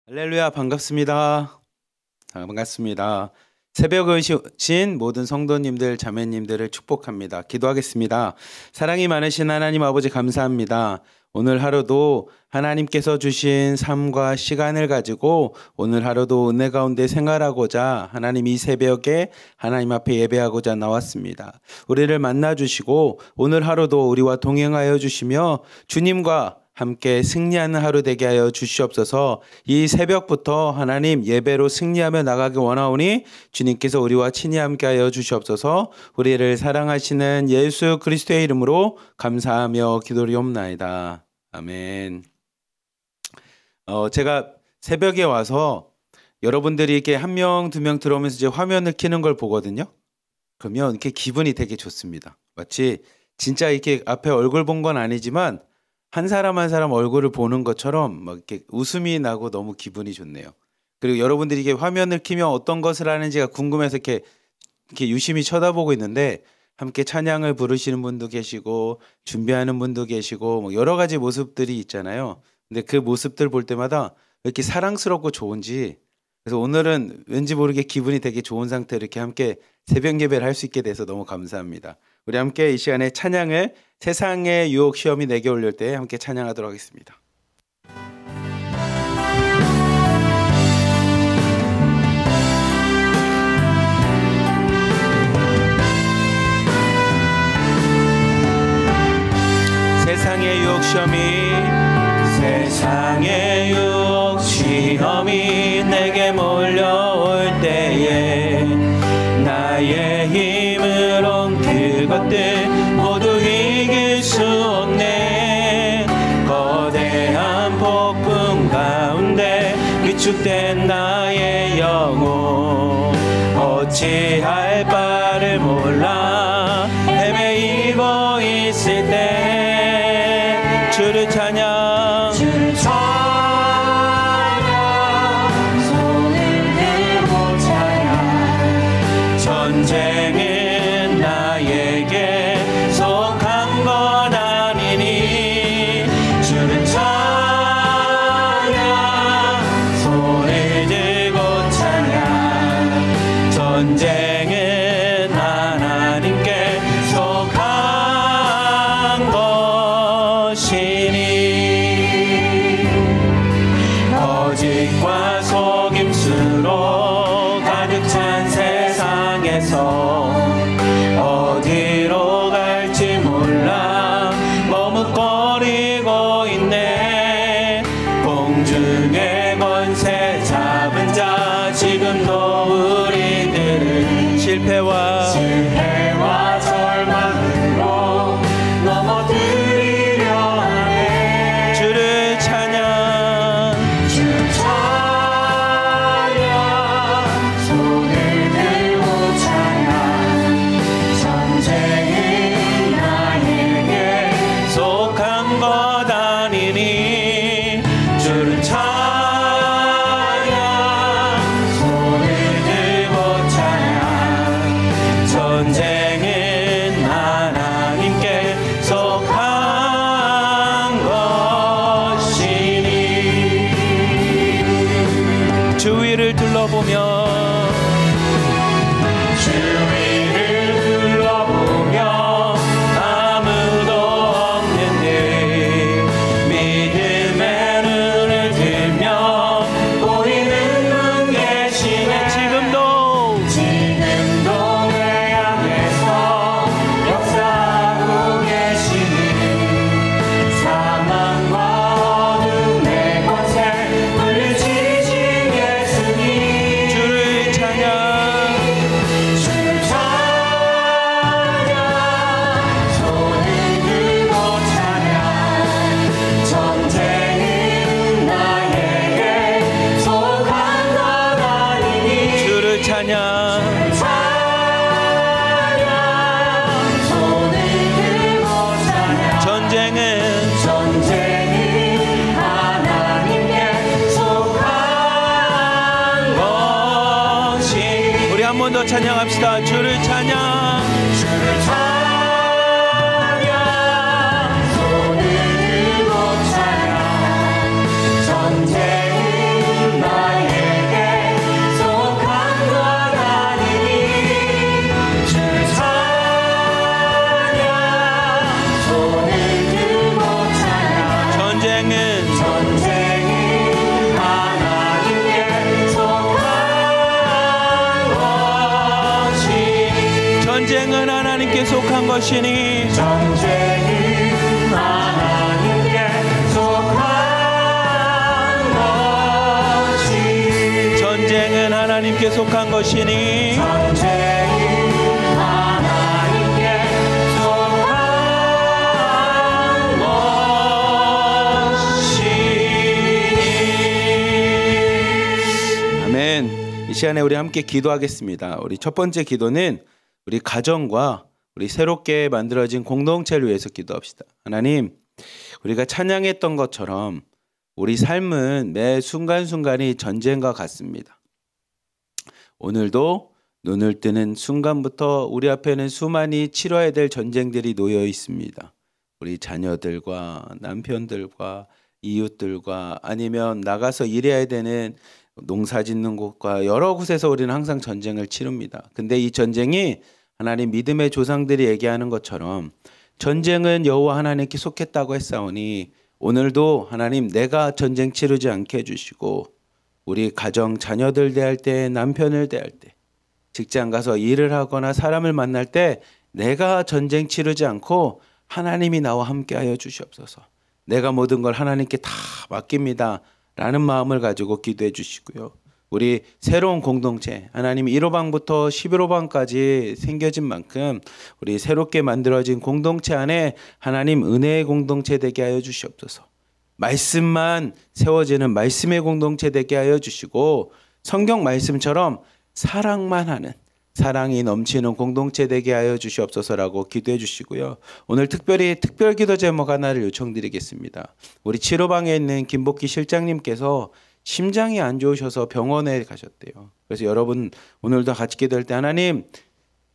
할렐루야, 반갑습니다. 반갑습니다. 새벽 오신 모든 성도님들, 자매님들을 축복합니다. 기도하겠습니다. 사랑이 많으신 하나님 아버지 감사합니다. 오늘 하루도 하나님께서 주신 삶과 시간을 가지고 오늘 하루도 은혜 가운데 생활하고자 하나님 이 새벽에 하나님 앞에 예배하고자 나왔습니다. 우리를 만나주시고 오늘 하루도 우리와 동행하여 주시며 주님과 함께 승리하는 하루 되게 하여 주시옵소서. 이 새벽부터 하나님 예배로 승리하며 나가기 원하오니 주님께서 우리와 친히 함께 하여 주시옵소서. 우리를 사랑하시는 예수 그리스도의 이름으로 감사하며 기도리옵나이다. 아멘. 제가 새벽에 와서 여러분들이 이렇게 한 명, 두 명 들어오면서 이제 화면을 켜는 걸 보거든요. 그러면 이렇게 기분이 되게 좋습니다. 마치 진짜 이렇게 앞에 얼굴 본 건 아니지만 한 사람 한 사람 얼굴을 보는 것처럼 막 이렇게 웃음이 나고 너무 기분이 좋네요. 그리고 여러분들이 이게 화면을 키면 어떤 것을 하는지가 궁금해서 이렇게 유심히 쳐다보고 있는데 함께 찬양을 부르시는 분도 계시고 준비하는 분도 계시고 뭐 여러 가지 모습들이 있잖아요. 근데 그 모습들 볼 때마다 왜 이렇게 사랑스럽고 좋은지, 그래서 오늘은 왠지 모르게 기분이 되게 좋은 상태로 이렇게 함께 새벽 예배를 할 수 있게 돼서 너무 감사합니다. 우리 함께 이 시간에 찬양을 세상의 유혹 시험이 내게 올릴 때 함께 찬양하도록 하겠습니다. 세상의 유혹 시험이 내게 몰려올 때에 나의 힘으론 그것들 모두 이길 수 없네. 거대한 폭풍 가운데 위축된 나의 영혼 어찌할 바를 몰라 헤매이고 있을 때 주를 찬양, 주를 찬양, 손을 들고 찬양. 전쟁은 나에게 속한 것 아니니 주를 찬양, 손을 들고 찬양. 전쟁은 하나님께 속한 것이니 거짓과 속임수로 가득 찬 세상에서 어디로 갈지 몰라 머뭇거리고 있네. 공중의 권세 잡은 자 지금도 우리들은 실패와 절망으로 넘어뜨리려 하네. 주를 찬양, 주를 찬양, 손을 들고 찬양. 전쟁은 나에게 속한 것 아니니 주를 찬양, 손을 들고 찬양. 전쟁은 하나님께 속한 것이니. 주위를 둘러보며 아무도 없는데 믿음의 눈을 들며 보이는 분 계시네. 지금도 내 안에서 역사하고 계시니 사망과 어둠의 권세 물리치신 예수님. 주를 찬양, 주를 찬양, 손을 들고 찬양. 전쟁은 나에게 속한 것 아니니 주를 찬양, 손을 들고 찬양. 전쟁은 하나님께 속한 것이. 우리 한 번 더 찬양합시다. 주를 찬양, 주를 찬양, 손을 들고 찬양. 전쟁은 하나님께 속한 것이니 전쟁은 하나님께 속한 것이 전쟁은 하나님께 속한 것이니 전쟁은 하나님께 속한 것이니. 아멘. 이 시간에 우리 함께 기도하겠습니다. 우리 첫 번째 기도는 우리 가정과 우리 새롭게 만들어진 공동체를 위해서 기도합시다. 하나님, 우리가 찬양했던 것처럼 우리 삶은 매 순간순간이 전쟁과 같습니다. 오늘도 눈을 뜨는 순간부터 우리 앞에는 수많이 치러야 될 전쟁들이 놓여 있습니다. 우리 자녀들과 남편들과 이웃들과 아니면 나가서 일해야 되는 농사 짓는 곳과 여러 곳에서 우리는 항상 전쟁을 치릅니다. 근데 이 전쟁이 하나님 믿음의 조상들이 얘기하는 것처럼 전쟁은 여호와 하나님께 속했다고 했사오니 오늘도 하나님 내가 전쟁 치르지 않게 해주시고 우리 가정 자녀들 대할 때 남편을 대할 때 직장 가서 일을 하거나 사람을 만날 때 내가 전쟁 치르지 않고 하나님이 나와 함께하여 주시옵소서. 내가 모든 걸 하나님께 다 맡깁니다 라는 마음을 가지고 기도해 주시고요. 우리 새로운 공동체 하나님 1호방부터 11호방까지 생겨진 만큼 우리 새롭게 만들어진 공동체 안에 하나님 은혜의 공동체 되게 하여 주시옵소서. 말씀만 세워지는 말씀의 공동체 되게 하여 주시고 성경 말씀처럼 사랑만 하는 사랑이 넘치는 공동체 되게 하여 주시옵소서라고 기도해 주시고요. 오늘 특별히 특별기도 제목 하나를 요청드리겠습니다. 우리 7호방에 있는 김복희 실장님께서 심장이 안 좋으셔서 병원에 가셨대요. 그래서 여러분 오늘도 같이 기도할 때 하나님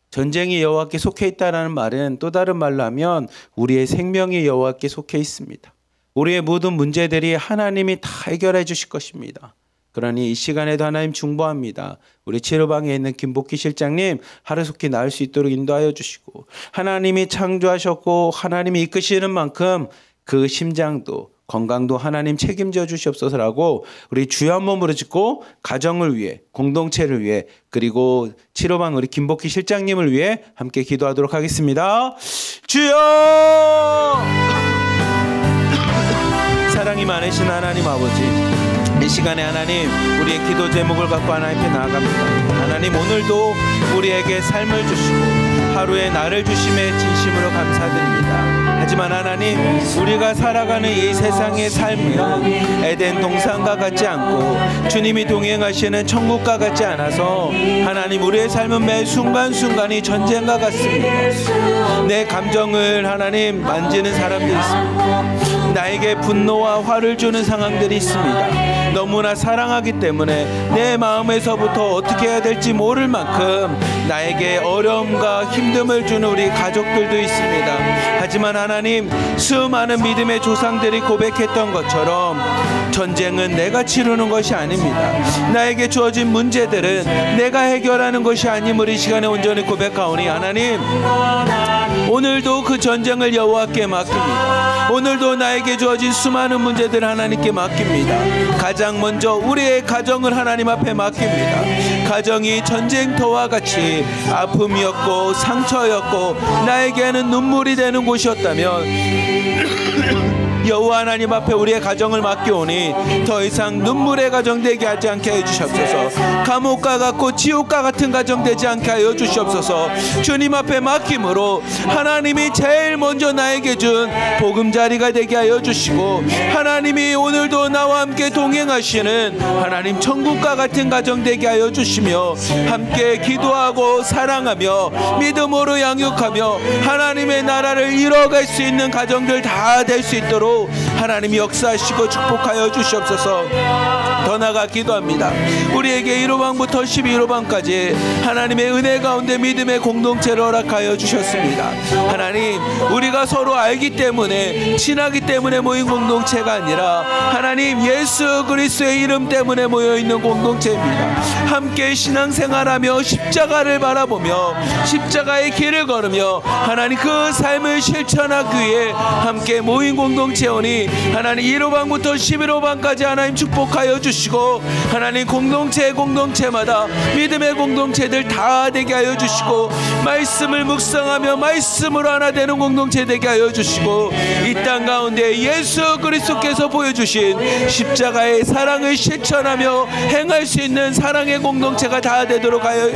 전쟁이 여호와께 속해 있다라는 말은 또 다른 말로 하면 우리의 생명이 여호와께 속해 있습니다. 우리의 모든 문제들이 하나님이 다 해결해 주실 것입니다. 그러니 이 시간에도 하나님 중보합니다. 우리 7호방에 있는 김복희 실장님 하루속히 나을 수 있도록 인도하여 주시고 하나님이 창조하셨고 하나님이 이끄시는 만큼 그 심장도 건강도 하나님 책임져 주시옵소서라고 우리 주여 한 몸으로 짓고 가정을 위해 공동체를 위해 그리고 7호방 우리 김복희 실장님을 위해 함께 기도하도록 하겠습니다. 주여 사랑이 많으신 하나님 아버지 이 시간에 하나님 우리의 기도 제목을 갖고 하나님 앞에 나아갑니다. 하나님 오늘도 우리에게 삶을 주시고 하루에 나를 주심에 진심으로 감사드립니다. 하지만 하나님 우리가 살아가는 이 세상의 삶은 에덴 동산과 같지 않고 주님이 동행하시는 천국과 같지 않아서 하나님 우리의 삶은 매 순간순간이 전쟁과 같습니다. 내 감정을 하나님 만지는 사람들이 있습니다. 나에게 분노와 화를 주는 상황들이 있습니다. 너무나 사랑하기 때문에 내 마음에서부터 어떻게 해야 될지 모를 만큼 나에게 어려움과 힘듦을 주는 우리 가족들도 있습니다. 하지만 하나님 수많은 믿음의 조상들이 고백했던 것처럼 전쟁은 내가 치르는 것이 아닙니다. 나에게 주어진 문제들은 내가 해결하는 것이 아님을 이 시간에 온전히 고백하오니 하나님 오늘도 그 전쟁을 여호와께 맡깁니다. 오늘도 나에게 주어진 수많은 문제들 하나님께 맡깁니다. 가장 먼저 우리의 가정을 하나님 앞에 맡깁니다. 가정이 전쟁터와 같이 아픔이었고 상처였고 나에게는 눈물이 되는 곳이었다면 여호와 하나님 앞에 우리의 가정을 맡겨오니 더 이상 눈물의 가정 되게 하지 않게 해주시옵소서. 감옥과 같고 지옥과 같은 가정 되지 않게 하여 주시옵소서. 주님 앞에 맡김으로 하나님이 제일 먼저 나에게 준 보금자리가 되게 하여 주시고 하나님이 오늘도 나와 함께 동행하시는 하나님 천국과 같은 가정 되게 하여 주시며 함께 기도하고 사랑하며 믿음으로 양육하며 하나님의 나라를 이뤄갈 수 있는 가정들 다 될 수 있도록 하나님이 역사하시고 축복하여 주시옵소서. 더 나아가 기도합니다. 우리에게 1호방부터 12호방까지 하나님의 은혜 가운데 믿음의 공동체를 허락하여 주셨습니다. 하나님 우리가 서로 알기 때문에 친하기 때문에 모인 공동체가 아니라 하나님 예수 그리스도의 이름 때문에 모여있는 공동체입니다. 함께 신앙생활하며 십자가를 바라보며 십자가의 길을 걸으며 하나님 그 삶을 실천하기 위해 함께 모인 공동체 공동체오니 하나님 1호방부터 11호방까지 하나님 축복하여 주시고 하나님 공동체마다 믿음의 공동체들 다 되게 하여 주시고 말씀을 묵상하며 말씀으로 하나 되는 공동체 되게 하여 주시고 이 땅 가운데 예수 그리스도께서 보여주신 십자가의 사랑을 실천하며 행할 수 있는 사랑의 공동체가 다 되도록 하여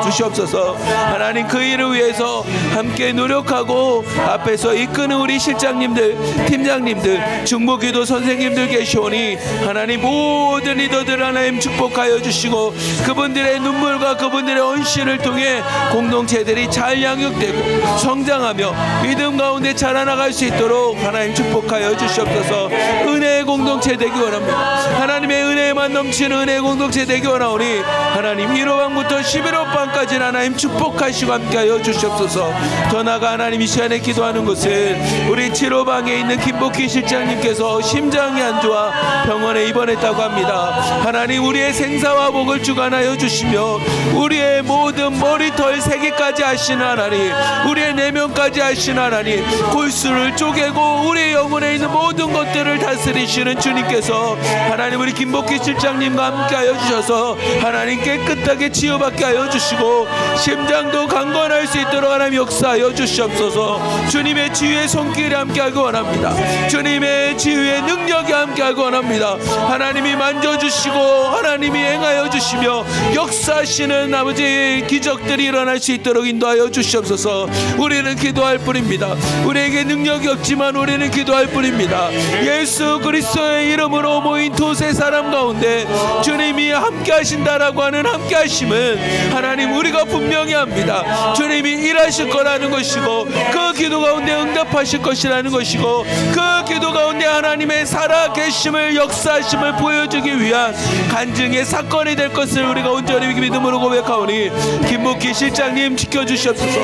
주시옵소서. 하나님 그 일을 위해서 함께 노력하고 앞에서 이끄는 우리 실장님들, 팀장님들, 중보기도 선생님들 계시오니 하나님 모든 리더들 하나님 축복하여 주시고 그분들의 눈물과 그분들의 헌신을 통해 공동체들이 잘 양육되고 성장하며 믿음 가운데 자라나갈 수 있도록 하나님 축복하여 주시옵소서. 은혜의 공동체 되기 원합니다. 하나님의 은혜에만 넘치는 은혜의 공동체 되기 원하오니 하나님 1호방부터 11호방까지 하나님 축복하시고 함께하여 주시옵소서. 더 나아가 하나님 이 시간에 기도하는 것은 우리 7호방에 있는 김복희 실장님께서 심장이 안 좋아 병원에 입원했다고 합니다. 하나님 우리의 생사와 복을 주관하여 주시며 우리의 모든 머리털 세기까지 아시는 하나님, 우리의 내면까지 아시는 하나님, 골수를 쪼개고 우리의 영혼에 있는 모든 것들을 다스리시는 주님께서 하나님 우리 김복희 실장님과 함께하여 주셔서 하나님 깨끗하게 치유받게 하여 주시고 심장도 강건할 수 있도록 하나님 역사하여 주시옵소서. 주님의 치유의 손길이 함께하기 원합니다. 주님의 치유의 능력이 함께하기 원합니다. 하나님이 만져주시고 하나님이 행하여 주시며 역사하시는 아버지 기적들이 일어날 수 있도록 인도하여 주시옵소서. 우리는 기도할 뿐입니다. 우리에게 능력이 없지만 우리는 기도할 뿐입니다. 예수 그리스도의 이름으로 모인 두세 사람 가운데 주님이 함께 하신다라고 하는 함께 하심은 하나님 우리가 분명히 합니다. 주님이 일하실 거라는 것이고 그 기도 가운데 응답하실 것이라는 것이고 그 기도 가운데 하나님의 살아계심을 역사하심을 보여주기 위한 간증의 사건이 될 것을 우리가 온전히 믿음으로 고백하오니 김복희 실장님 지켜주시옵소서.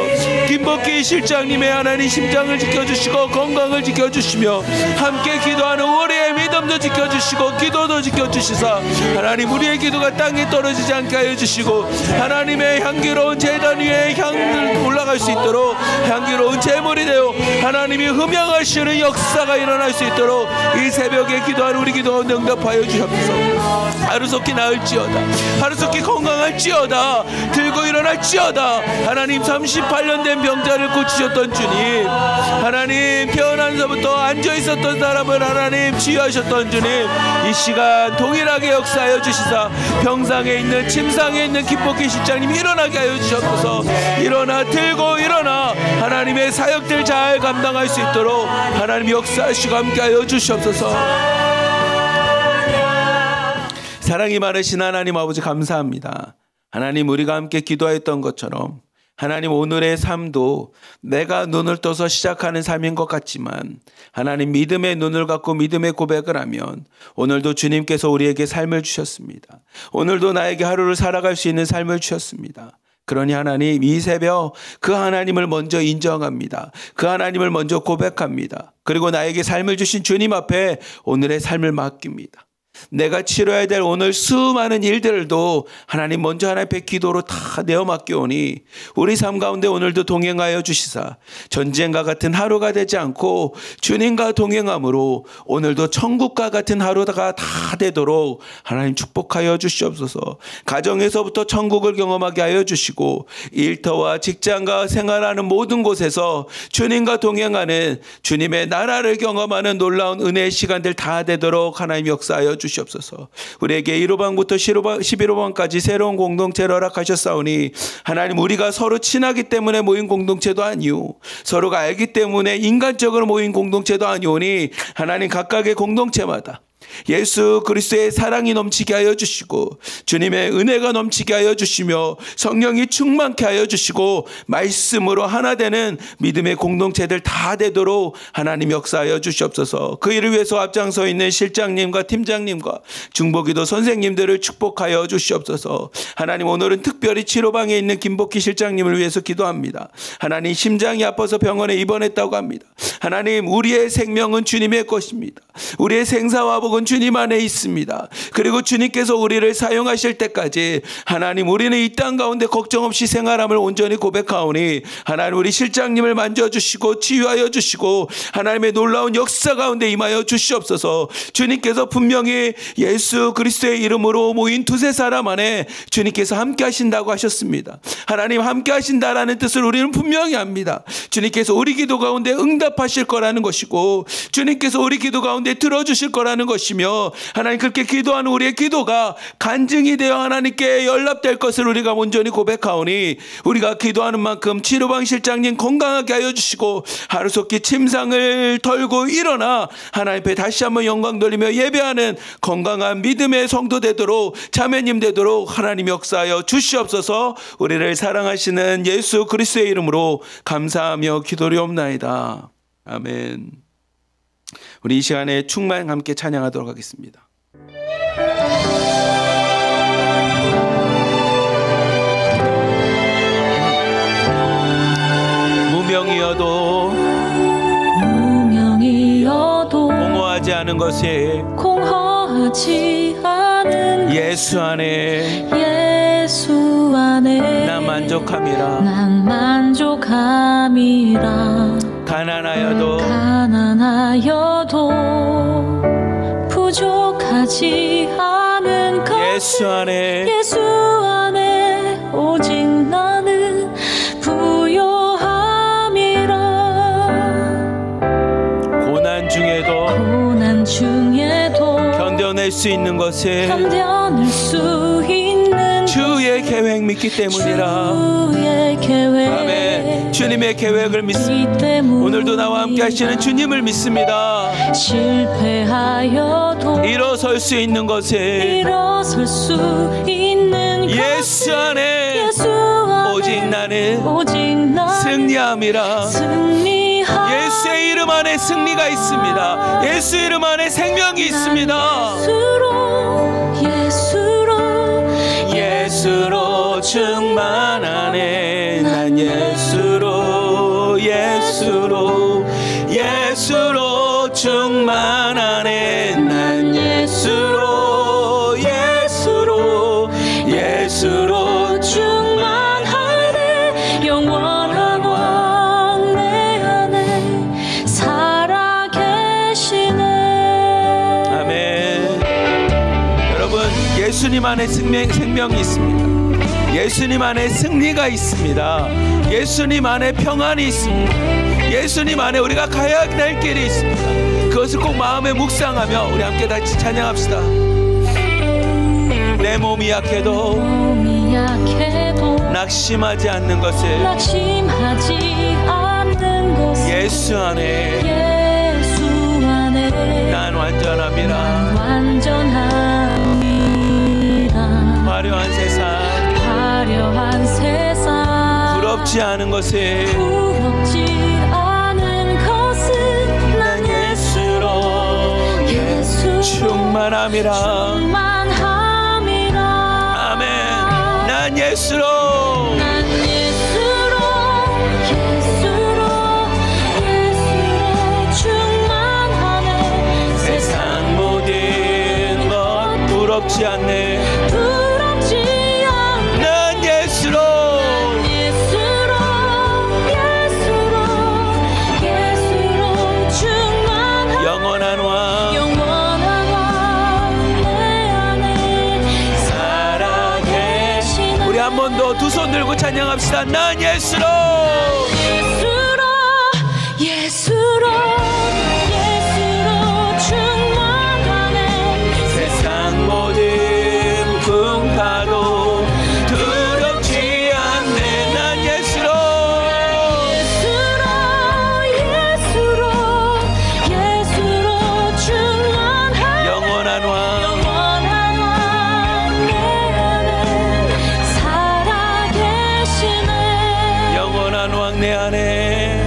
김복희 실장님의 하나님 심장을 지켜주시고 건강을 지켜주시며 함께 기도하는 우리의 믿음도 지켜주시고 기도도 지켜주시사 하나님 우리의 기도가 땅에 떨어지지 않게 하여 주시고 하나님의 향기로운 제단 위에 향을 올라갈 수 있도록 향기로운 제물이 되어 하나님이 흠양하시는 역사가 일어날 수 있도록 이 새벽에 기도하는 우리 기도가 응답하여 주시옵소서. 하루속히 나을지어다, 하루속히 건강할지어다, 들고 일어날지어다. 하나님 38년 된 병자를 고치셨던 주님, 하나님 태어나서부터 앉아있었던 사람을 하나님 치유하셨던 주님, 이 시간 동일하게 역사하여 주시사 병상에 있는 침상에 있는 김복희 실장님 일어나게 하여 주셨소서. 일어나 들고 일어나 하나님의 사역들 잘 감당할 수 있도록 하나님 역사하시고 함께하여 주시옵소서. 사랑이 많으신 하나님 아버지 감사합니다. 하나님 우리가 함께 기도했던 것처럼 하나님 오늘의 삶도 내가 눈을 떠서 시작하는 삶인 것 같지만 하나님 믿음의 눈을 갖고 믿음의 고백을 하면 오늘도 주님께서 우리에게 삶을 주셨습니다. 오늘도 나에게 하루를 살아갈 수 있는 삶을 주셨습니다. 그러니 하나님 이 새벽 그 하나님을 먼저 인정합니다. 그 하나님을 먼저 고백합니다. 그리고 나에게 삶을 주신 주님 앞에 오늘의 삶을 맡깁니다. 내가 치러야 될 오늘 수많은 일들도 하나님 먼저 하나님 앞에 기도로 다 내어 맡겨오니 우리 삶 가운데 오늘도 동행하여 주시사 전쟁과 같은 하루가 되지 않고 주님과 동행함으로 오늘도 천국과 같은 하루가 다 되도록 하나님 축복하여 주시옵소서. 가정에서부터 천국을 경험하게 하여 주시고 일터와 직장과 생활하는 모든 곳에서 주님과 동행하는 주님의 나라를 경험하는 놀라운 은혜의 시간들 다 되도록 하나님 역사하여 주시옵소서. 우리에게 1호방부터 11호방까지 새로운 공동체를 허락하셨사오니 하나님 우리가 서로 친하기 때문에 모인 공동체도 아니오, 서로가 알기 때문에 인간적으로 모인 공동체도 아니오니 하나님 각각의 공동체마다 예수 그리스도의 사랑이 넘치게 하여 주시고 주님의 은혜가 넘치게 하여 주시며 성령이 충만케 하여 주시고 말씀으로 하나 되는 믿음의 공동체들 다 되도록 하나님 역사하여 주시옵소서. 그 일을 위해서 앞장서 있는 실장님과 팀장님과 중보기도 선생님들을 축복하여 주시옵소서. 하나님 오늘은 특별히 7호방에 있는 김복희 실장님을 위해서 기도합니다. 하나님 심장이 아파서 병원에 입원했다고 합니다. 하나님 우리의 생명은 주님의 것입니다. 우리의 생사와 복은 약속은 주님 안에 있습니다. 그리고 주님께서 우리를 사용하실 때까지 하나님, 우리는 이 땅 가운데 걱정 없이 생활함을 온전히 고백하오니 하나님, 우리 실장님을 만져주시고 치유하여 주시고 하나님의 놀라운 역사 가운데 임하여 주시옵소서. 주님께서 분명히 예수 그리스도의 이름으로 모인 두세 사람 안에 주님께서 함께 하신다고 하셨습니다. 하나님, 함께 하신다라는 뜻을 우리는 분명히 압니다. 주님께서 우리 기도 가운데 응답하실 거라는 것이고 주님께서 우리 기도 가운데 들어주실 거라는 것이며 하나님, 그렇게 기도하는 우리의 기도가 간증이 되어 하나님께 연락될 것을 우리가 온전히 고백하오니 우리가 기도하는 만큼 치료방 실장님 건강하게 하여 주시고 하루속히 침상을 털고 일어나 하나님 앞에 다시 한번 영광 돌리며 예배하는 건강한 믿음의 성도 되도록, 자매님 되도록 하나님 역사하여 주시옵소서. 우리를 사랑하시는 예수 그리스도의 이름으로 감사하며 기도리옵나이다. 아멘. 우리 이 시간에 충만 함께 찬양하도록 하겠습니다. 무명이어도 공허하지 않은 것에 공허하지 않은 예수 안에 나 만족함이라. 난 만족함이라. 가난하여도 부족하지 않은 것 예수 안에 오직 나는 부요함이라. 고난 중에도 견뎌낼 수 있는 것에 주의 계획 믿기 때문이라. 아멘. 주님의 계획을 믿습니다. 오늘도 나와 함께 하시는 주님을 믿습니다. 실패하여도 일어설 수 있는 것에 예수 안에 오직 나는 승리함이라. 예수의 이름 안에 승리가 있습니다. 예수 이름 안에 생명이 있습니다. 예수로 충만하네. 난 예수로 충만하네. 난 예수로 충만하네. 영원한 왕 내 안에 살아 계시네. 아멘. 여러분, 예수님 안에 생명이 있습니다. 예수님 안에 승리가 있습니다. 예수님 안에 평안이 있습니다. 예수님 안에 우리가 가야 될 길이 있습니다. 그것을 꼭 마음에 묵상하며 우리 함께 다시 찬양합시다. 내 몸이 약해도 낙심하지 않는 것을 예수 안에 난 완전함이라. 화려한 세상 부럽지 않은 것에 난 예수로 충만함이라. 아멘. 난 예수로 충만하네. 세상 모든 것 부럽지 않네. 난 예수로 영원한 왕 내 안에 살아계시네. 우리 한 번 더 두 손 들고 찬양합시다. 난 예수로 충만하네. 세상 모든 풍파도 두렵지 않네. 난 예수로 충만하네. 영원한 왕 영원한 왕 내 안에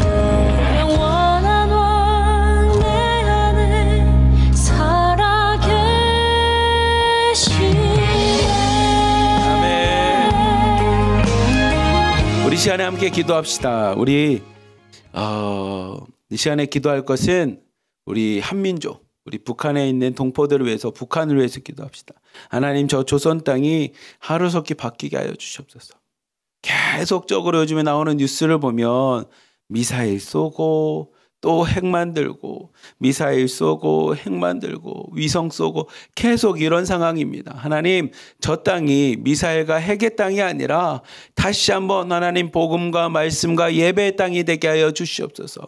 우리 시간에 함께 기도합시다. 우리 이 시간에 기도할 것은 우리 한민족, 우리 북한에 있는 동포들을 위해서, 북한을 위해서 기도합시다. 하나님, 저 조선 땅이 하루속히 바뀌게 하여 주시옵소서. 계속적으로 요즘에 나오는 뉴스를 보면 미사일 쏘고 또 핵 만들고, 미사일 쏘고 핵 만들고 위성 쏘고 계속 이런 상황입니다. 하나님, 저 땅이 미사일과 핵의 땅이 아니라 다시 한번 하나님 복음과 말씀과 예배의 땅이 되게 하여 주시옵소서.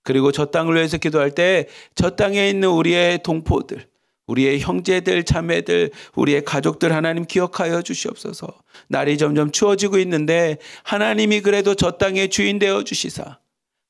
그리고 저 땅을 위해서 기도할 때 저 땅에 있는 우리의 동포들, 우리의 형제들, 자매들, 우리의 가족들 하나님 기억하여 주시옵소서. 날이 점점 추워지고 있는데 하나님이 그래도 저 땅의 주인 되어 주시사,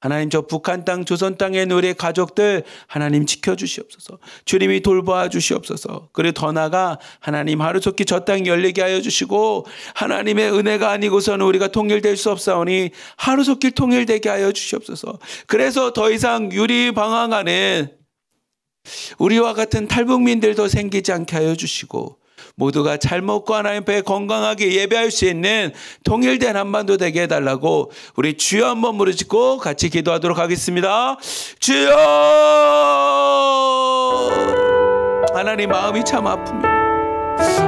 하나님, 저 북한 땅, 조선 땅에 있는 우리의 가족들 하나님 지켜주시옵소서. 주님이 돌보아 주시옵소서. 그리고 더 나아가 하나님, 하루속히 저 땅 열리게 하여 주시고, 하나님의 은혜가 아니고서는 우리가 통일될 수 없사오니 하루속히 통일되게 하여 주시옵소서. 그래서 더 이상 유리방황하는 우리와 같은 탈북민들도 생기지 않게 하여 주시고, 모두가 잘 먹고 하나님 앞에 건강하게 예배할 수 있는 통일된 한반도 되게 해달라고 우리 주여 한번 부르짖고 같이 기도하도록 하겠습니다. 주여! 하나님, 마음이 참 아픕니다.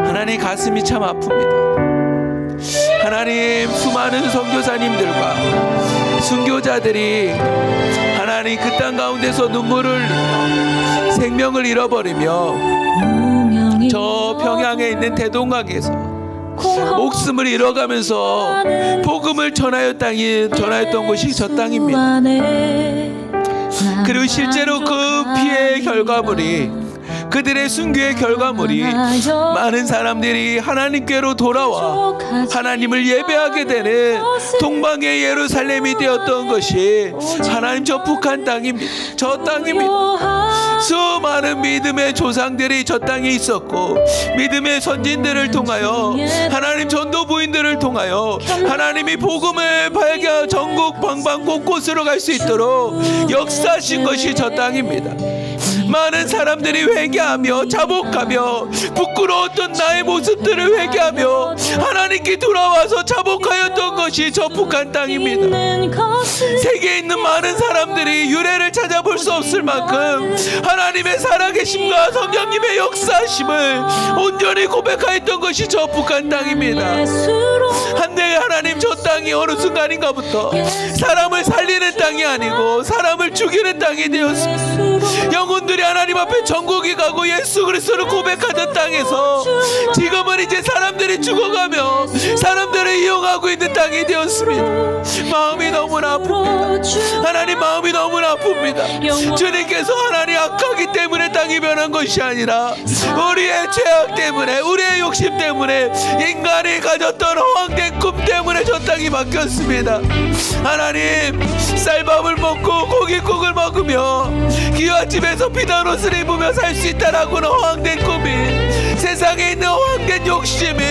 하나님, 가슴이 참 아픕니다. 하나님, 수많은 선교사님들과 순교자들이 하나님 그 땅 가운데서 눈물을 흘리며 생명을 잃어버리며 저 평양에 있는 대동강에서 목숨을 잃어가면서 복음을 전하였던 곳이 저 땅입니다. 그리고 실제로 그 피해의 결과물이, 그들의 순교의 결과물이 많은 사람들이 하나님께로 돌아와 하나님을 예배하게 되는 동방의 예루살렘이 되었던 것이 하나님, 저 북한 땅입니다. 저 땅입니다. 수많은 믿음의 조상들이 저 땅에 있었고, 믿음의 선진들을 통하여, 하나님 전도부인들을 통하여 하나님이 복음을 발견 전국 방방 곳곳으로 갈 수 있도록 역사하신 것이 저 땅입니다. 많은 사람들이 회개하며 자복하며 부끄러웠던 나의 모습들을 회개하며 하나님께 돌아와서 자복하였던 것이 저 북한 땅입니다. 세계에 있는 많은 사람들이 유래를 찾아볼 수 없을 만큼 하나님의 살아계심과 성령님의 역사하심을 온전히 고백하였던 것이 저 북한 땅입니다. 한데 하나님, 저 땅이 어느 순간인가부터 사람을 살리는 땅이 아니고 사람을 죽이는 땅이 되었습니다. 영혼들이 하나님 앞에 천국이 가고 예수 그리스도를 고백하던 땅에서 지금은 이제 사람들이 죽어가며 사람들을 이용하고 있는 땅이 되었습니다. 마음이 너무나 아픕니다. 하나님, 마음이 너무나 아픕니다. 주님께서 하나님 악하기 때문에 땅이 변한 것이 아니라 우리의 죄악 때문에, 우리의 욕심 때문에, 인간이 가졌던 허황된 꿈 때문에 저 땅이 바뀌었습니다. 하나님, 쌀밥을 먹고 고깃국을 먹으며 기와집에서 비단 옷을 입으며 살 수 있다라고는 허황된 꿈이, 세상에 있는 허황된 욕심이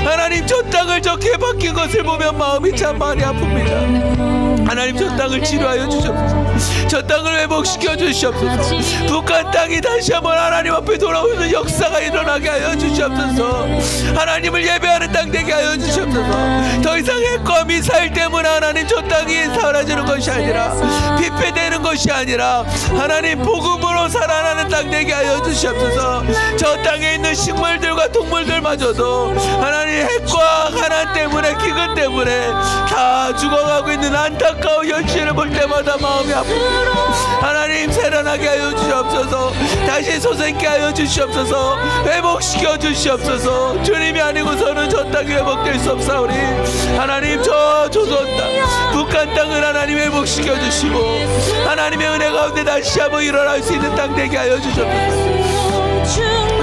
하나님 저 땅을 저렇게 바뀐 것을 보면 마음이 참 많이 아픕니다. 하나님, 저 땅을 치료하여 주시옵소서. 저 땅을 회복시켜 주시옵소서. 북한 땅이 다시 한번 하나님 앞에 돌아오는 역사가 일어나게 하여 주시옵소서. 하나님을 예배하는 땅 되게 하여 주시옵소서. 더 이상 핵과 미사일 때문에 하나님 저 땅이 사라지는 것이 아니라, 피폐되는 것이 아니라 하나님 복음으로 살아나는 땅 되게 하여 주시옵소서. 저 땅에 있는 식물들과 동물들마저도 하나님 핵과 가난 때문에, 기근 때문에 다 죽어가고 있는 안타까운 현실을 볼 때마다 마음이 아픕니다. 하나님, 살아나게 하여 주시옵소서. 다시 솟아있게 하여 주시옵소서. 회복시켜 주시옵소서. 주님이 아니고서는 저 땅이 회복될 수 없사오니 하나님, 저 조선 땅, 북한 땅을 하나님 회복시켜 주시고 하나님의 은혜 가운데 다시 한번 일어날 수 있는 땅 되게 하여 주시옵소서.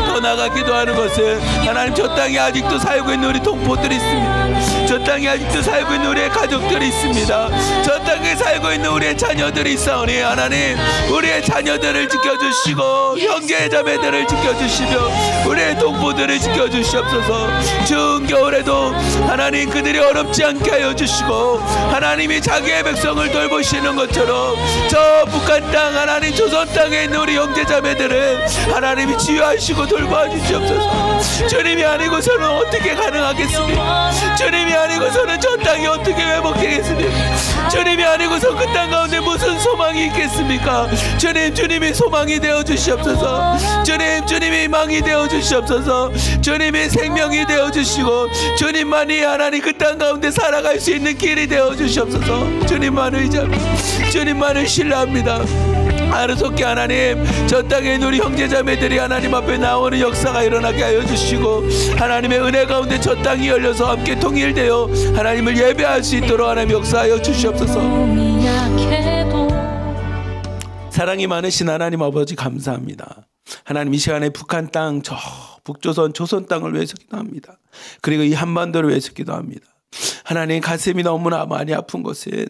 더 나아가 기도하는 것은 하나님, 저 땅에 아직도 살고 있는 우리 동포들이 있습니다. 저 땅에 아직도 살고 있는 우리의 가족들이 있습니다. 저 땅에 살고 있는 우리의 자녀들이 있사오니 하나님, 우리의 자녀들을 지켜주시고 형제 자매들을 지켜주시며 우리의 동포들을 지켜주시옵소서. 추운 겨울에도 하나님 그들이 어렵지 않게 하여 주시고 하나님이 자기의 백성을 돌보시는 것처럼 저 북한 땅, 하나님 조선 땅에 있는 우리 형제 자매들을 하나님이 치유하시고 돌보시옵소서. 돌봐주시옵소서. 주님이 아니고서는 어떻게 가능하겠습니까? 주님이 아니고서는 저 땅이 어떻게 회복되겠습니까? 주님이 아니고서 그 땅 가운데 무슨 소망이 있겠습니까? 주님이 소망이 되어 주시옵소서. 주님이 희망이 되어 주시옵소서. 주님이 생명이 되어 주시고 주님만이 하나님 그 땅 가운데 살아갈 수 있는 길이 되어 주시옵소서. 주님만을 의지합니다. 주님만을 신뢰합니다. 하루속히 하나님, 저 땅에 있는 우리 형제자매들이 하나님 앞에 나오는 역사가 일어나게 하여 주시고 하나님의 은혜 가운데 저 땅이 열려서 함께 통일되어 하나님을 예배할 수 있도록 하나님 역사하여 주시옵소서. 사랑이 많으신 하나님 아버지 감사합니다. 하나님 이 시간에 북한 땅, 저 북조선 조선 땅을 위해서 기도합니다. 그리고 이 한반도를 위해서 기도합니다. 하나님 가슴이 너무나 많이 아픈 것은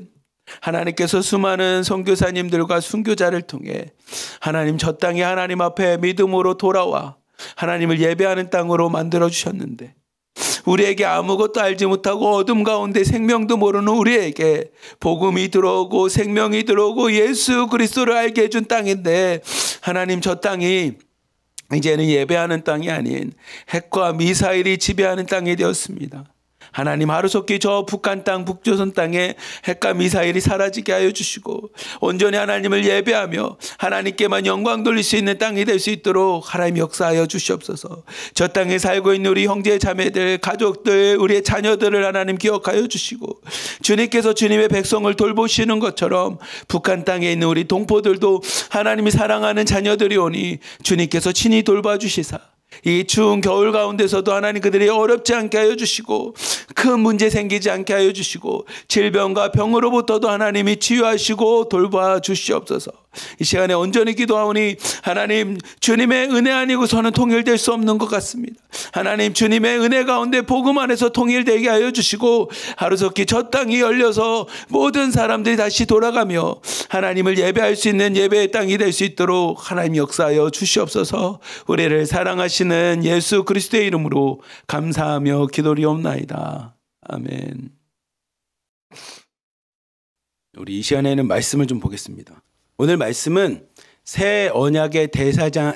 하나님께서 수많은 선교사님들과 순교자를 통해 하나님 저 땅이 하나님 앞에 믿음으로 돌아와 하나님을 예배하는 땅으로 만들어 주셨는데 우리에게 아무것도 알지 못하고 어둠 가운데 생명도 모르는 우리에게 복음이 들어오고 생명이 들어오고 예수 그리스도를 알게 해준 땅인데 하나님 저 땅이 이제는 예배하는 땅이 아닌 핵과 미사일이 지배하는 땅이 되었습니다. 하나님 하루속히 저 북한 땅 북조선 땅에 핵과 미사일이 사라지게 하여 주시고 온전히 하나님을 예배하며 하나님께만 영광 돌릴 수 있는 땅이 될 수 있도록 하나님 역사하여 주시옵소서. 저 땅에 살고 있는 우리 형제 자매들 가족들 우리의 자녀들을 하나님 기억하여 주시고 주님께서 주님의 백성을 돌보시는 것처럼 북한 땅에 있는 우리 동포들도 하나님이 사랑하는 자녀들이 오니 주님께서 친히 돌봐주시사 이 추운 겨울 가운데서도 하나님 그들이 어렵지 않게 하여 주시고 큰 문제 생기지 않게 하여 주시고 질병과 병으로부터도 하나님이 치유하시고 돌봐 주시옵소서. 이 시간에 온전히 기도하오니 하나님 주님의 은혜 아니고서는 통일될 수 없는 것 같습니다. 하나님 주님의 은혜 가운데 복음 안에서 통일되게 하여 주시고 하루속히 저 땅이 열려서 모든 사람들이 다시 돌아가며 하나님을 예배할 수 있는 예배의 땅이 될 수 있도록 하나님 역사하여 주시옵소서. 우리를 사랑하시는 예수 그리스도의 이름으로 감사하며 기도리옵나이다. 아멘. 우리 이 시간에는 말씀을 좀 보겠습니다. 오늘 말씀은 새 언약의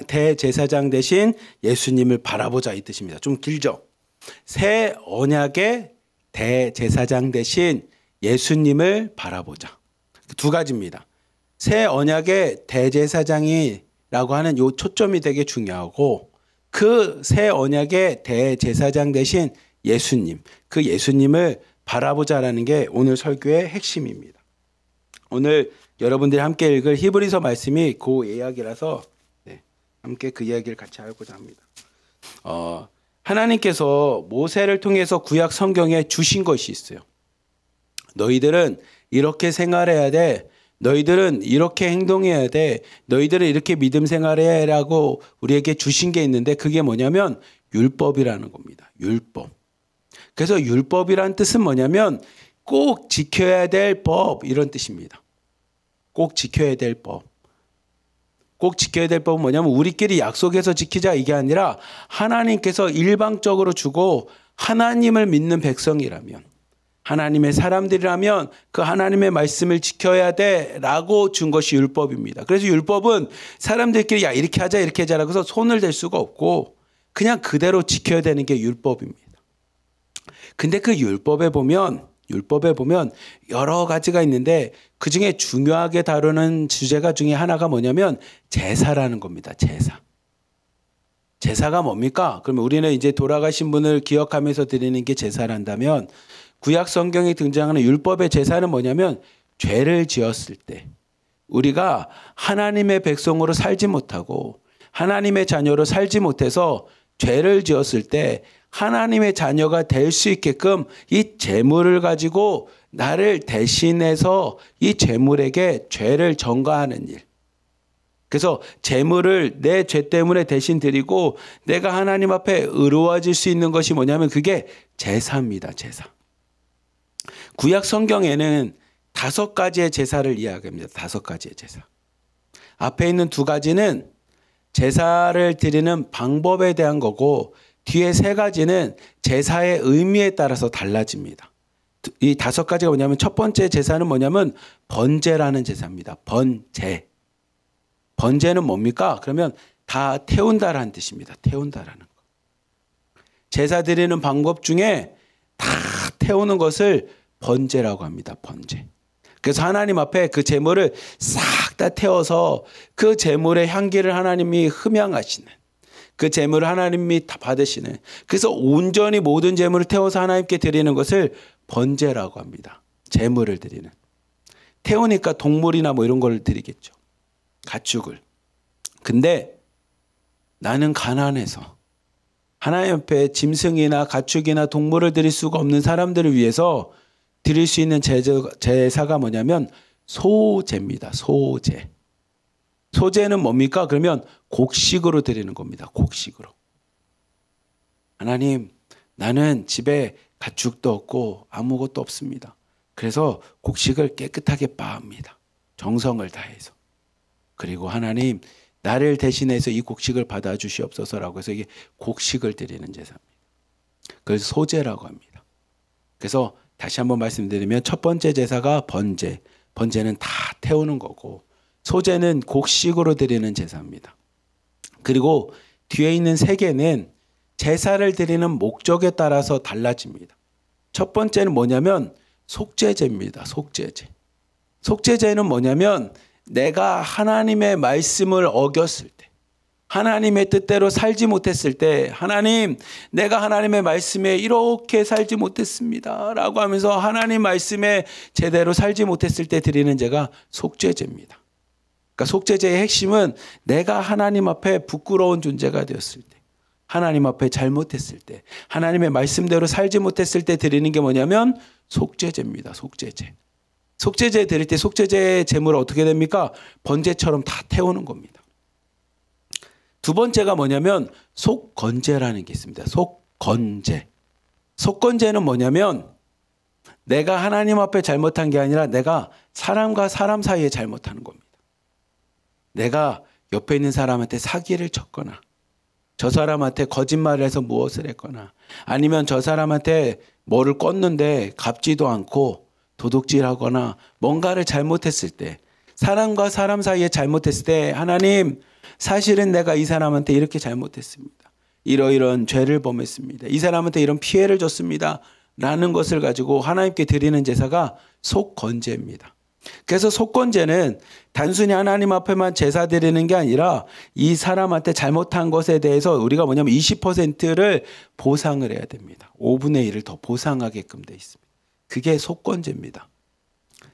대제사장 대신 예수님을 바라보자 이 뜻입니다. 좀 길죠? 새 언약의 대제사장 대신 예수님을 바라보자. 두 가지입니다. 새 언약의 대제사장이라고 하는 요 초점이 되게 중요하고 그 새 언약의 대제사장 대신 예수님, 그 예수님을 바라보자라는 게 오늘 설교의 핵심입니다. 오늘 여러분들이 함께 읽을 히브리서 말씀이 그 이야기라서 함께 그 이야기를 같이 하고자 합니다. 하나님께서 모세를 통해서 구약 성경에 주신 것이 있어요. 너희들은 이렇게 생활해야 돼. 너희들은 이렇게 행동해야 돼. 너희들은 이렇게 믿음 생활해야 라고 우리에게 주신 게 있는데 그게 뭐냐면 율법이라는 겁니다. 율법. 그래서 율법이란 뜻은 뭐냐면 꼭 지켜야 될 법 이런 뜻입니다. 꼭 지켜야 될 법. 꼭 지켜야 될 법은 뭐냐면 우리끼리 약속해서 지키자 이게 아니라 하나님께서 일방적으로 주고 하나님을 믿는 백성이라면 하나님의 사람들이라면 그 하나님의 말씀을 지켜야 돼라고 준 것이 율법입니다. 그래서 율법은 사람들끼리 야 이렇게 하자 이렇게 하자라고 해서 손을 댈 수가 없고 그냥 그대로 지켜야 되는 게 율법입니다. 근데 그 율법에 보면 여러 가지가 있는데 그중에 중요하게 다루는 주제가 중에 하나가 뭐냐면 제사라는 겁니다. 제사가 뭡니까? 그러면 우리는 이제 돌아가신 분을 기억하면서 드리는 게 제사란다면 구약 성경에 등장하는 율법의 제사는 뭐냐면 죄를 지었을 때 우리가 하나님의 백성으로 살지 못하고 하나님의 자녀로 살지 못해서 죄를 지었을 때 하나님의 자녀가 될 수 있게끔 이 제물을 가지고 나를 대신해서 이 제물에게 죄를 전가하는 일. 그래서 제물을 내 죄 때문에 대신 드리고 내가 하나님 앞에 의로워질 수 있는 것이 뭐냐면 그게 제사입니다. 제사. 구약 성경에는 5가지의 제사를 이야기합니다. 5가지의 제사. 앞에 있는 2가지는 제사를 드리는 방법에 대한 거고 뒤에 3가지는 제사의 의미에 따라서 달라집니다. 이 5가지가 뭐냐면 첫 번째 제사는 뭐냐면 번제라는 제사입니다. 번제. 번제는 뭡니까? 그러면 다 태운다라는 뜻입니다. 태운다라는 거. 제사 드리는 방법 중에 다 태우는 것을 번제라고 합니다. 번제. 그래서 하나님 앞에 그 제물을 싹 다 태워서 그 제물의 향기를 하나님이 흠향하시는, 그 제물을 하나님이 다 받으시는, 그래서 온전히 모든 제물을 태워서 하나님께 드리는 것을 번제라고 합니다. 제물을 드리는. 태우니까 동물이나 뭐 이런 걸 드리겠죠. 가축을. 근데 나는 가난해서 하나님 앞에 짐승이나 가축이나 동물을 드릴 수가 없는 사람들을 위해서 드릴 수 있는 제사가 뭐냐면 소제입니다. 소제. 소제는 뭡니까? 그러면 곡식으로 드리는 겁니다. 곡식으로. 하나님, 나는 집에 가축도 없고 아무것도 없습니다. 그래서 곡식을 깨끗하게 빻습니다. 정성을 다해서. 그리고 하나님, 나를 대신해서 이 곡식을 받아주시옵소서라고 해서 이게 곡식을 드리는 제사입니다. 그걸 소제라고 합니다. 그래서 다시 한번 말씀드리면 첫 번째 제사가 번제. 번제는 다 태우는 거고, 소제는 곡식으로 드리는 제사입니다. 그리고 뒤에 있는 세 개는 제사를 드리는 목적에 따라서 달라집니다. 첫 번째는 뭐냐면 속죄제입니다. 속죄제. 속죄제는 뭐냐면 내가 하나님의 말씀을 어겼을 때, 하나님의 뜻대로 살지 못했을 때, 하나님, 내가 하나님의 말씀에 이렇게 살지 못했습니다 라고 하면서 하나님 말씀에 제대로 살지 못했을 때 드리는 제가 속죄제입니다. 그러니까 속죄제의 핵심은 내가 하나님 앞에 부끄러운 존재가 되었을 때, 하나님 앞에 잘못했을 때, 하나님의 말씀대로 살지 못했을 때 드리는 게 뭐냐면 속죄제입니다. 속죄제. 속죄제 드릴 때 속죄제의 제물은 어떻게 됩니까? 번제처럼 다 태우는 겁니다. 두 번째가 뭐냐면 속건제라는 게 있습니다. 속건제. 속건제는 뭐냐면 내가 하나님 앞에 잘못한 게 아니라 내가 사람과 사람 사이에 잘못하는 겁니다. 내가 옆에 있는 사람한테 사기를 쳤거나, 저 사람한테 거짓말을 해서 무엇을 했거나, 아니면 저 사람한테 뭐를 껐는데 갚지도 않고 도둑질하거나 뭔가를 잘못했을 때, 사람과 사람 사이에 잘못했을 때 하나님, 사실은 내가 이 사람한테 이렇게 잘못했습니다. 이러이러한 죄를 범했습니다. 이 사람한테 이런 피해를 줬습니다. 라는 것을 가지고 하나님께 드리는 제사가 속건제입니다. 그래서 속건제는 단순히 하나님 앞에만 제사 드리는 게 아니라 이 사람한테 잘못한 것에 대해서 우리가 뭐냐면 20%를 보상을 해야 됩니다. 5분의 1을 더 보상하게끔 돼 있습니다. 그게 속건제입니다.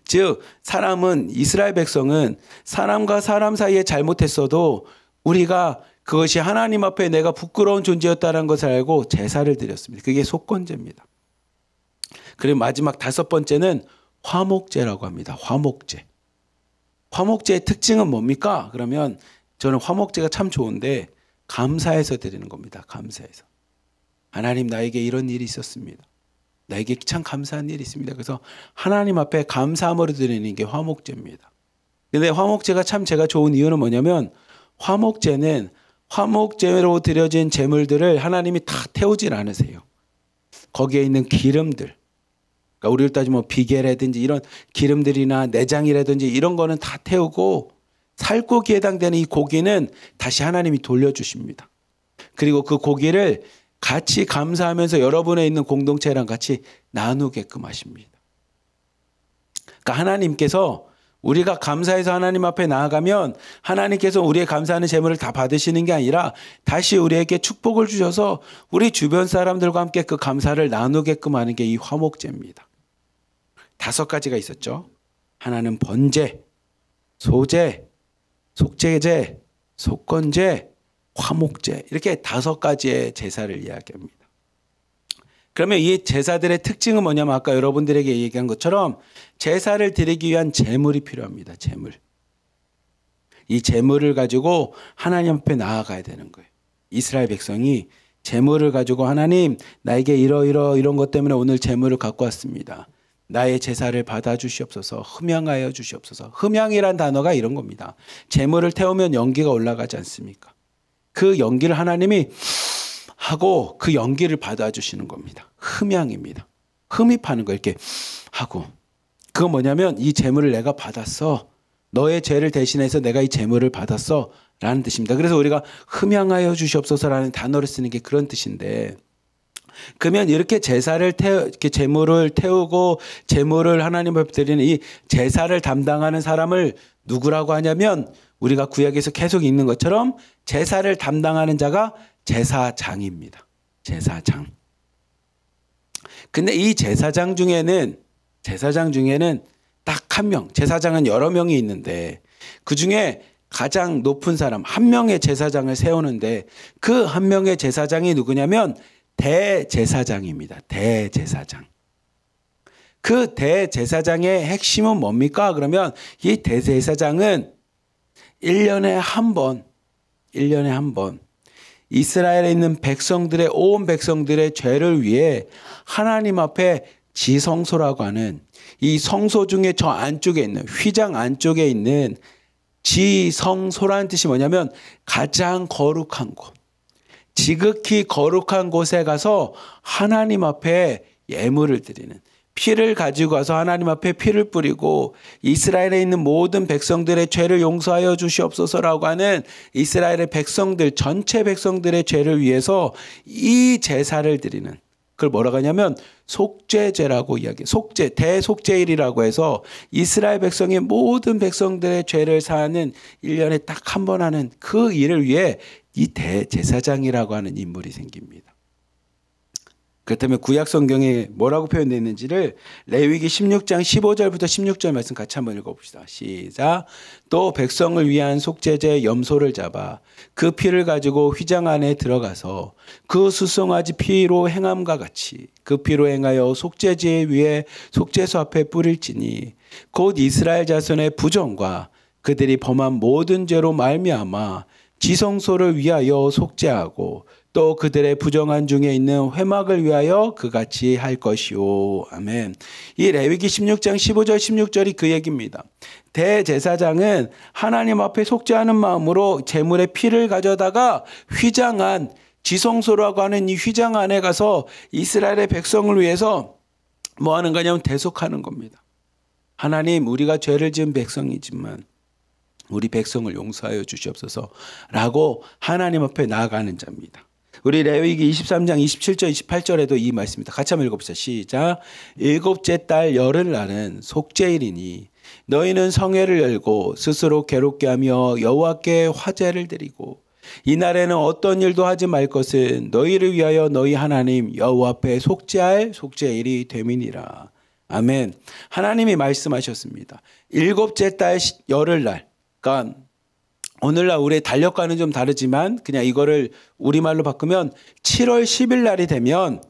즉 사람은, 이스라엘 백성은 사람과 사람 사이에 잘못했어도 우리가 그것이 하나님 앞에 내가 부끄러운 존재였다는 것을 알고 제사를 드렸습니다. 그게 속건제입니다. 그리고 마지막 다섯 번째는 화목제라고 합니다. 화목제. 화목제의 특징은 뭡니까? 그러면 저는 화목제가 참 좋은데 감사해서 드리는 겁니다. 감사해서. 하나님, 나에게 이런 일이 있었습니다. 나에게 참 감사한 일이 있습니다. 그래서 하나님 앞에 감사함으로 드리는 게 화목제입니다. 근데 화목제가 참 제가 좋은 이유는 뭐냐면 화목제는 화목제로 드려진 제물들을 하나님이 다 태우질 않으세요. 거기에 있는 기름들, 그러니까 우리를 따지면 비계라든지 이런 기름들이나 내장이라든지 이런 거는 다 태우고 살코기에 해당되는 이 고기는 다시 하나님이 돌려주십니다. 그리고 그 고기를 같이 감사하면서 여러분에 있는 공동체랑 같이 나누게끔 하십니다. 그러니까 하나님께서 우리가 감사해서 하나님 앞에 나아가면 하나님께서 우리의 감사하는 제물을 다 받으시는 게 아니라 다시 우리에게 축복을 주셔서 우리 주변 사람들과 함께 그 감사를 나누게끔 하는 게 이 화목제입니다. 5가지가 있었죠. 하나는 번제, 소제, 속죄제, 속건제, 화목제, 이렇게 5가지의 제사를 이야기합니다. 그러면 이 제사들의 특징은 뭐냐면 아까 여러분들에게 얘기한 것처럼 제사를 드리기 위한 제물이 필요합니다. 제물. 이 제물을 가지고 하나님 앞에 나아가야 되는 거예요. 이스라엘 백성이 제물을 가지고 하나님, 나에게 이런 것 때문에 오늘 제물을 갖고 왔습니다. 나의 제사를 받아주시옵소서, 흠양하여 주시옵소서. 흠양이란 단어가 이런 겁니다. 제물을 태우면 연기가 올라가지 않습니까? 그 연기를 하나님이 하고 그 연기를 받아주시는 겁니다. 흠양입니다. 흡입하는 거 이렇게 하고. 그건 뭐냐면 이 제물을 내가 받았어. 너의 죄를 대신해서 내가 이 제물을 받았어 라는 뜻입니다. 그래서 우리가 흠양하여 주시옵소서라는 단어를 쓰는 게 그런 뜻인데, 그러면 이렇게 이렇게 제물을 태우고 제물을 하나님 앞에 드리는 이 제사를 담당하는 사람을 누구라고 하냐면, 우리가 구약에서 계속 읽는 것처럼 제사를 담당하는 자가 제사장입니다. 제사장. 근데 이 제사장 중에는 딱 한 명, 제사장은 여러 명이 있는데 그 중에 가장 높은 사람 한 명의 제사장을 세우는데, 그 한 명의 제사장이 누구냐면 대제사장입니다. 대제사장. 그 대제사장의 핵심은 뭡니까? 그러면 이 대제사장은 1년에 한 번 이스라엘에 있는 백성들의, 온 백성들의 죄를 위해 하나님 앞에 지성소라고 하는, 이 성소 중에 저 안쪽에 있는, 휘장 안쪽에 있는 지성소라는 뜻이 뭐냐면 가장 거룩한 곳, 지극히 거룩한 곳에 가서 하나님 앞에 예물을 드리는, 피를 가지고 가서 하나님 앞에 피를 뿌리고 이스라엘에 있는 모든 백성들의 죄를 용서하여 주시옵소서라고 하는 이스라엘의 백성들, 전체 백성들의 죄를 위해서 이 제사를 드리는, 그걸 뭐라고 하냐면 속죄제라고 이야기해요. 속죄, 대속죄일이라고 해서 이스라엘 백성의 모든 백성들의 죄를 사하는 1년에 딱 한 번 하는 그 일을 위해 이 대제사장이라고 하는 인물이 생깁니다. 그렇다면 구약 성경에 뭐라고 표현되어 있는지를 레위기 16장 15절부터 16절 말씀 같이 한번 읽어봅시다. 시작. 또 백성을 위한 속죄제 염소를 잡아 그 피를 가지고 휘장 안에 들어가서 그 수송아지 피로 행함과 같이 그 피로 행하여 속죄제 위에 속죄소 앞에 뿌릴지니 곧 이스라엘 자손의 부정과 그들이 범한 모든 죄로 말미암아 지성소를 위하여 속죄하고 또 그들의 부정한 중에 있는 회막을 위하여 그같이 할 것이요. 아멘. 이 레위기 16장 15절 16절이 그 얘기입니다. 대제사장은 하나님 앞에 속죄하는 마음으로 제물의 피를 가져다가 휘장 안, 지성소라고 하는 이 휘장 안에 가서 이스라엘의 백성을 위해서 뭐 하는 거냐면 대속하는 겁니다. 하나님, 우리가 죄를 지은 백성이지만 우리 백성을 용서하여 주시옵소서라고 하나님 앞에 나아가는 자입니다. 우리 레위기 23장 27절 28절에도 이 말씀입니다. 같이 한번 읽어봅시다. 시작. 일곱째 달 열흘날은 속죄일이니 너희는 성회를 열고 스스로 괴롭게 하며 여호와께 화제를 드리고 이날에는 어떤 일도 하지 말 것은 너희를 위하여 너희 하나님 여호와 앞에 속죄할 속죄일이 됨이니라. 아멘. 하나님이 말씀하셨습니다. 일곱째 달 열흘날, 그러니까 오늘날 우리의 달력과는 좀 다르지만 그냥 이거를 우리말로 바꾸면 7월 10일 날이 되면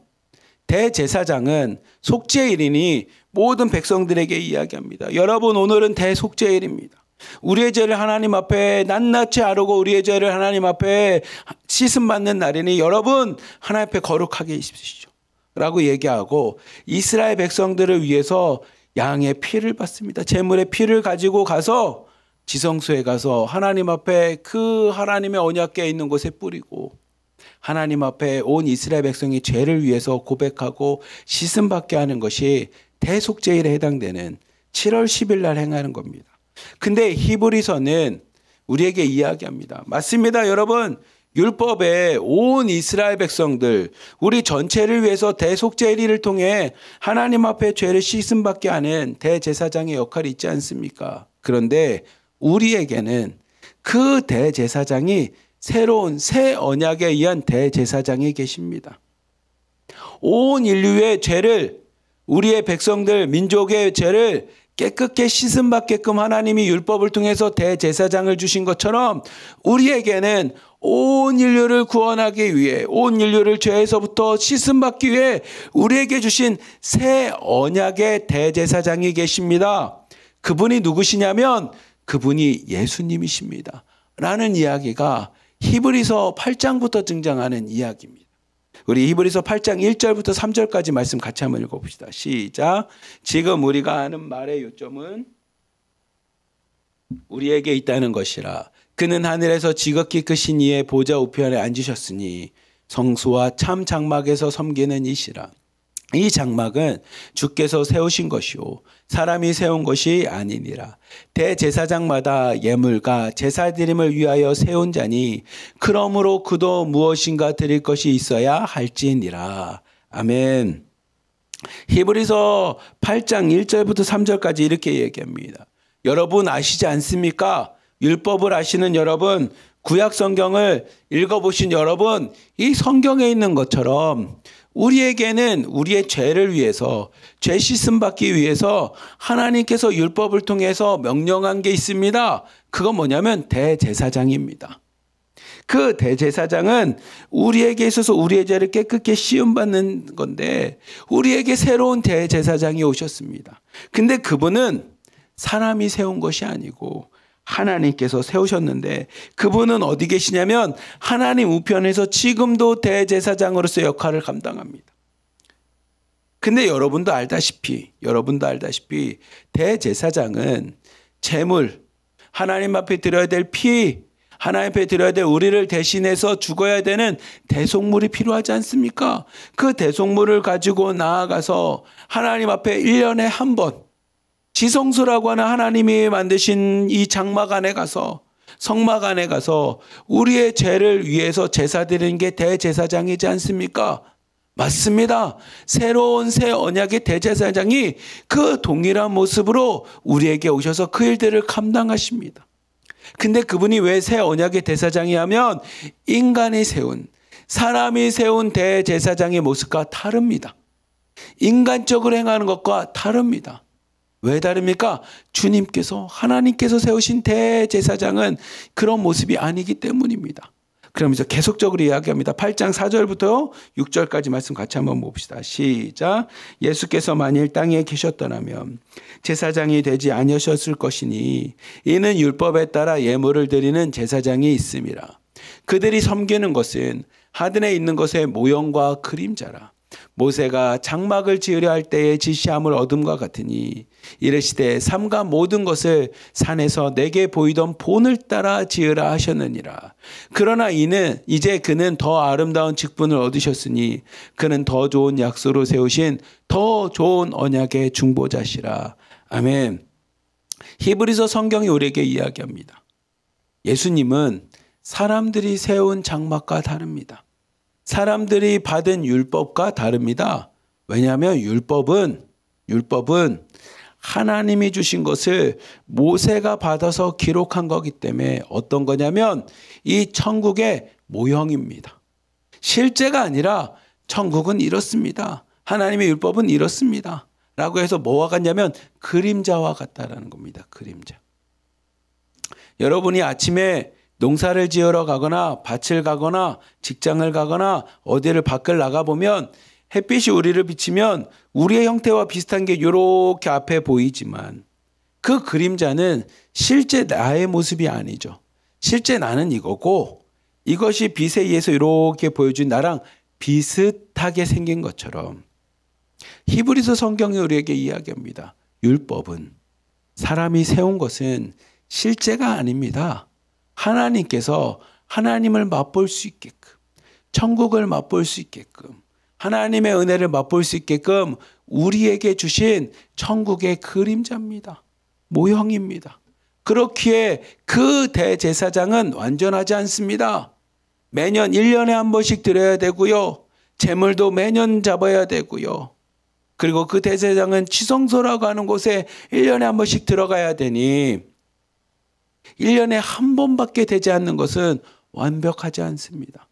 대제사장은 속죄일이니 모든 백성들에게 이야기합니다. 여러분, 오늘은 대속죄일입니다. 우리의 죄를 하나님 앞에 낱낱이 아르고 우리의 죄를 하나님 앞에 씻음받는 날이니 여러분 하나님 앞에 거룩하게 있으시죠 라고 얘기하고, 이스라엘 백성들을 위해서 양의 피를 받습니다. 제물의 피를 가지고 가서 지성소에 가서 하나님 앞에 그 하나님의 언약궤에 있는 곳에 뿌리고 하나님 앞에 온 이스라엘 백성의 죄를 위해서 고백하고 씻음받게 하는 것이 대속죄일에 해당되는 7월 10일 날 행하는 겁니다. 근데 히브리서는 우리에게 이야기합니다. 맞습니다, 여러분. 율법에 온 이스라엘 백성들, 우리 전체를 위해서 대속죄일을 통해 하나님 앞에 죄를 씻음받게 하는 대제사장의 역할이 있지 않습니까? 그런데 우리에게는 그 대제사장이 새로운 새 언약에 의한 대제사장이 계십니다. 온 인류의 죄를, 우리의 백성들, 민족의 죄를 깨끗게 씻음받게끔 하나님이 율법을 통해서 대제사장을 주신 것처럼 우리에게는 온 인류를 구원하기 위해, 온 인류를 죄에서부터 씻음받기 위해 우리에게 주신 새 언약의 대제사장이 계십니다. 그분이 누구시냐면 그분이 예수님이십니다. 라는 이야기가 히브리서 8장부터 등장하는 이야기입니다. 우리 히브리서 8장 1절부터 3절까지 말씀 같이 한번 읽어봅시다. 시작. 지금 우리가 하는 말의 요점은 우리에게 있다는 것이라. 그는 하늘에서 지극히 크신 이의 보좌 우편에 앉으셨으니 성수와 참 장막에서 섬기는 이시라. 이 장막은 주께서 세우신 것이요 사람이 세운 것이 아니니라. 대제사장마다 예물과 제사드림을 위하여 세운 자니 그러므로 그도 무엇인가 드릴 것이 있어야 할지니라. 아멘. 히브리서 8장 1절부터 3절까지 이렇게 얘기합니다. 여러분 아시지 않습니까? 율법을 아시는 여러분, 구약 성경을 읽어보신 여러분, 이 성경에 있는 것처럼 우리에게는 우리의 죄를 위해서, 죄 씻음 받기 위해서 하나님께서 율법을 통해서 명령한 게 있습니다. 그건 뭐냐면 대제사장입니다. 그 대제사장은 우리에게 있어서 우리의 죄를 깨끗게 씌움받는 건데 우리에게 새로운 대제사장이 오셨습니다. 근데 그분은 사람이 세운 것이 아니고 하나님께서 세우셨는데 그분은 어디 계시냐면 하나님 우편에서 지금도 대제사장으로서 역할을 감당합니다. 근데 여러분도 알다시피 대제사장은 제물, 하나님 앞에 드려야 될 피, 하나님 앞에 드려야 될 우리를 대신해서 죽어야 되는 대속물이 필요하지 않습니까? 그 대속물을 가지고 나아가서 하나님 앞에 1년에 한 번 지성소라고 하는 하나님이 만드신 이 장막 안에 가서 성막 안에 가서 우리의 죄를 위해서 제사 드리는 게 대제사장이지 않습니까? 맞습니다. 새로운 새 언약의 대제사장이 그 동일한 모습으로 우리에게 오셔서 그 일들을 감당하십니다. 근데 그분이 왜 새 언약의 대제사장이 하면 인간이 세운, 사람이 세운 대제사장의 모습과 다릅니다. 인간적으로 행하는 것과 다릅니다. 왜 다릅니까? 주님께서, 하나님께서 세우신 대제사장은 그런 모습이 아니기 때문입니다. 그러면서 계속적으로 이야기합니다. 8장 4절부터 6절까지 말씀 같이 한번 봅시다. 시작. 예수께서 만일 땅에 계셨더라면 제사장이 되지 아니하셨을 것이니 이는 율법에 따라 예물을 드리는 제사장이 있음이라. 그들이 섬기는 것은 하늘에 있는 것의 모형과 그림자라. 모세가 장막을 지으려 할 때의 지시함을 얻음과 같으니 이르시되 삼가 모든 것을 산에서 내게 보이던 본을 따라 지으라 하셨느니라. 그러나 이제 그는 더 아름다운 직분을 얻으셨으니 그는 더 좋은 약속으로 세우신 더 좋은 언약의 중보자시라. 아멘. 히브리서 성경이 우리에게 이야기합니다. 예수님은 사람들이 세운 장막과 다릅니다. 사람들이 받은 율법과 다릅니다. 왜냐하면 율법은 하나님이 주신 것을 모세가 받아서 기록한 거기 때문에 어떤 거냐면 이 천국의 모형입니다. 실제가 아니라 천국은 이렇습니다. 하나님의 율법은 이렇습니다. 라고 해서 뭐와 같냐면 그림자와 같다라는 겁니다. 그림자. 여러분이 아침에 농사를 지으러 가거나 밭을 가거나 직장을 가거나 어디를 밖을 나가보면 햇빛이 우리를 비치면 우리의 형태와 비슷한 게 이렇게 앞에 보이지만 그 그림자는 실제 나의 모습이 아니죠. 실제 나는 이거고 이것이 빛에 의해서 이렇게 보여준 나랑 비슷하게 생긴 것처럼 히브리서 성경이 우리에게 이야기합니다. 율법은 사람이 세운 것은 실제가 아닙니다. 하나님께서 하나님을 맛볼 수 있게끔, 천국을 맛볼 수 있게끔, 하나님의 은혜를 맛볼 수 있게끔 우리에게 주신 천국의 그림자입니다. 모형입니다. 그렇기에 그 대제사장은 완전하지 않습니다. 매년 1년에 한 번씩 드려야 되고요. 제물도 매년 잡아야 되고요. 그리고 그 대제사장은 지성소라고 하는 곳에 1년에 한 번씩 들어가야 되니 1년에 한 번밖에 되지 않는 것은 완벽하지 않습니다.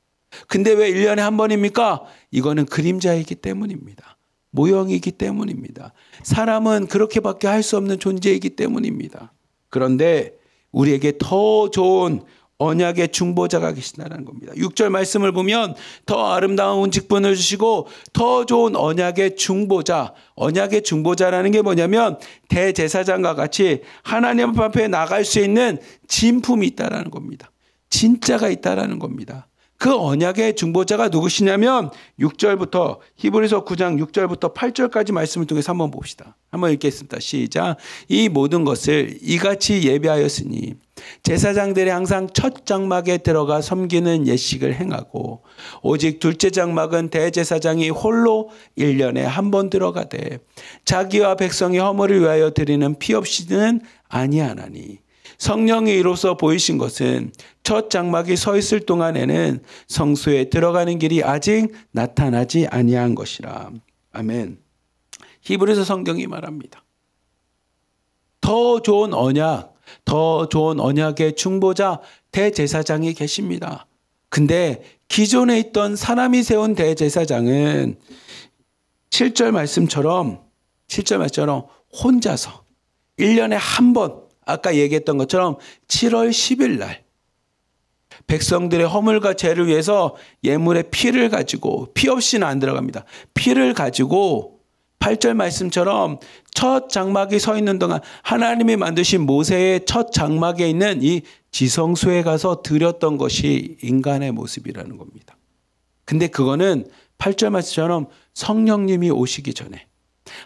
근데 왜 1년에 한 번입니까? 이거는 그림자이기 때문입니다. 모형이기 때문입니다. 사람은 그렇게밖에 할 수 없는 존재이기 때문입니다. 그런데 우리에게 더 좋은 언약의 중보자가 계신다는 겁니다. 6절 말씀을 보면 더 아름다운 직분을 주시고 더 좋은 언약의 중보자. 언약의 중보자라는 게 뭐냐면 대제사장과 같이 하나님 앞에 나갈 수 있는 진품이 있다라는 겁니다. 진짜가 있다라는 겁니다. 그 언약의 중보자가 누구시냐면 6절부터 히브리서 9장 6절부터 8절까지 말씀을 통해서 한번 봅시다. 한번 읽겠습니다. 시작. 이 모든 것을 이같이 예비하였으니 제사장들이 항상 첫 장막에 들어가 섬기는 예식을 행하고 오직 둘째 장막은 대제사장이 홀로 1년에 한 번 들어가되 자기와 백성의 허물을 위하여 드리는 피 없이는 아니하나니 성령이 이로써 보이신 것은 첫 장막이 서 있을 동안에는 성소에 들어가는 길이 아직 나타나지 아니한 것이라. 아멘. 히브리서 성경이 말합니다. 더 좋은 언약의 중보자 대제사장이 계십니다. 근데 기존에 있던 사람이 세운 대제사장은 7절 말씀처럼 혼자서 1년에 한 번, 아까 얘기했던 것처럼 7월 10일 날 백성들의 허물과 죄를 위해서 예물의 피를 가지고, 피 없이는 안 들어갑니다. 피를 가지고 8절 말씀처럼 첫 장막이 서 있는 동안 하나님이 만드신 모세의 첫 장막에 있는 이 지성소에 가서 드렸던 것이 인간의 모습이라는 겁니다. 근데 그거는 8절 말씀처럼 성령님이 오시기 전에,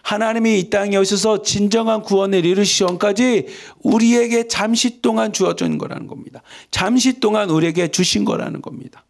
하나님이 이 땅에 오셔서 진정한 구원을 이루시기 전까지 우리에게 잠시 동안 주어진 거라는 겁니다. 잠시 동안 우리에게 주신 거라는 겁니다.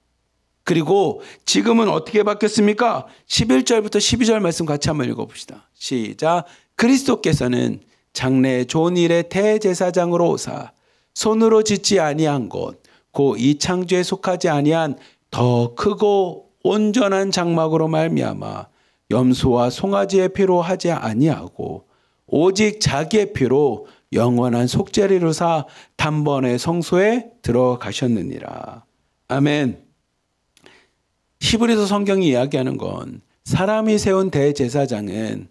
그리고 지금은 어떻게 바뀌었습니까? 11절부터 12절 말씀 같이 한번 읽어봅시다. 시작. 그리스도께서는 장래 좋은 일의 대제사장으로 오사 손으로 짓지 아니한 것, 곧 이 창조에 속하지 아니한 더 크고 온전한 장막으로 말미암아 염소와 송아지의 피로 하지 아니하고 오직 자기의 피로 영원한 속죄를 이루사 단번에 성소에 들어가셨느니라. 아멘. 히브리서 성경이 이야기하는 건 사람이 세운 대제사장은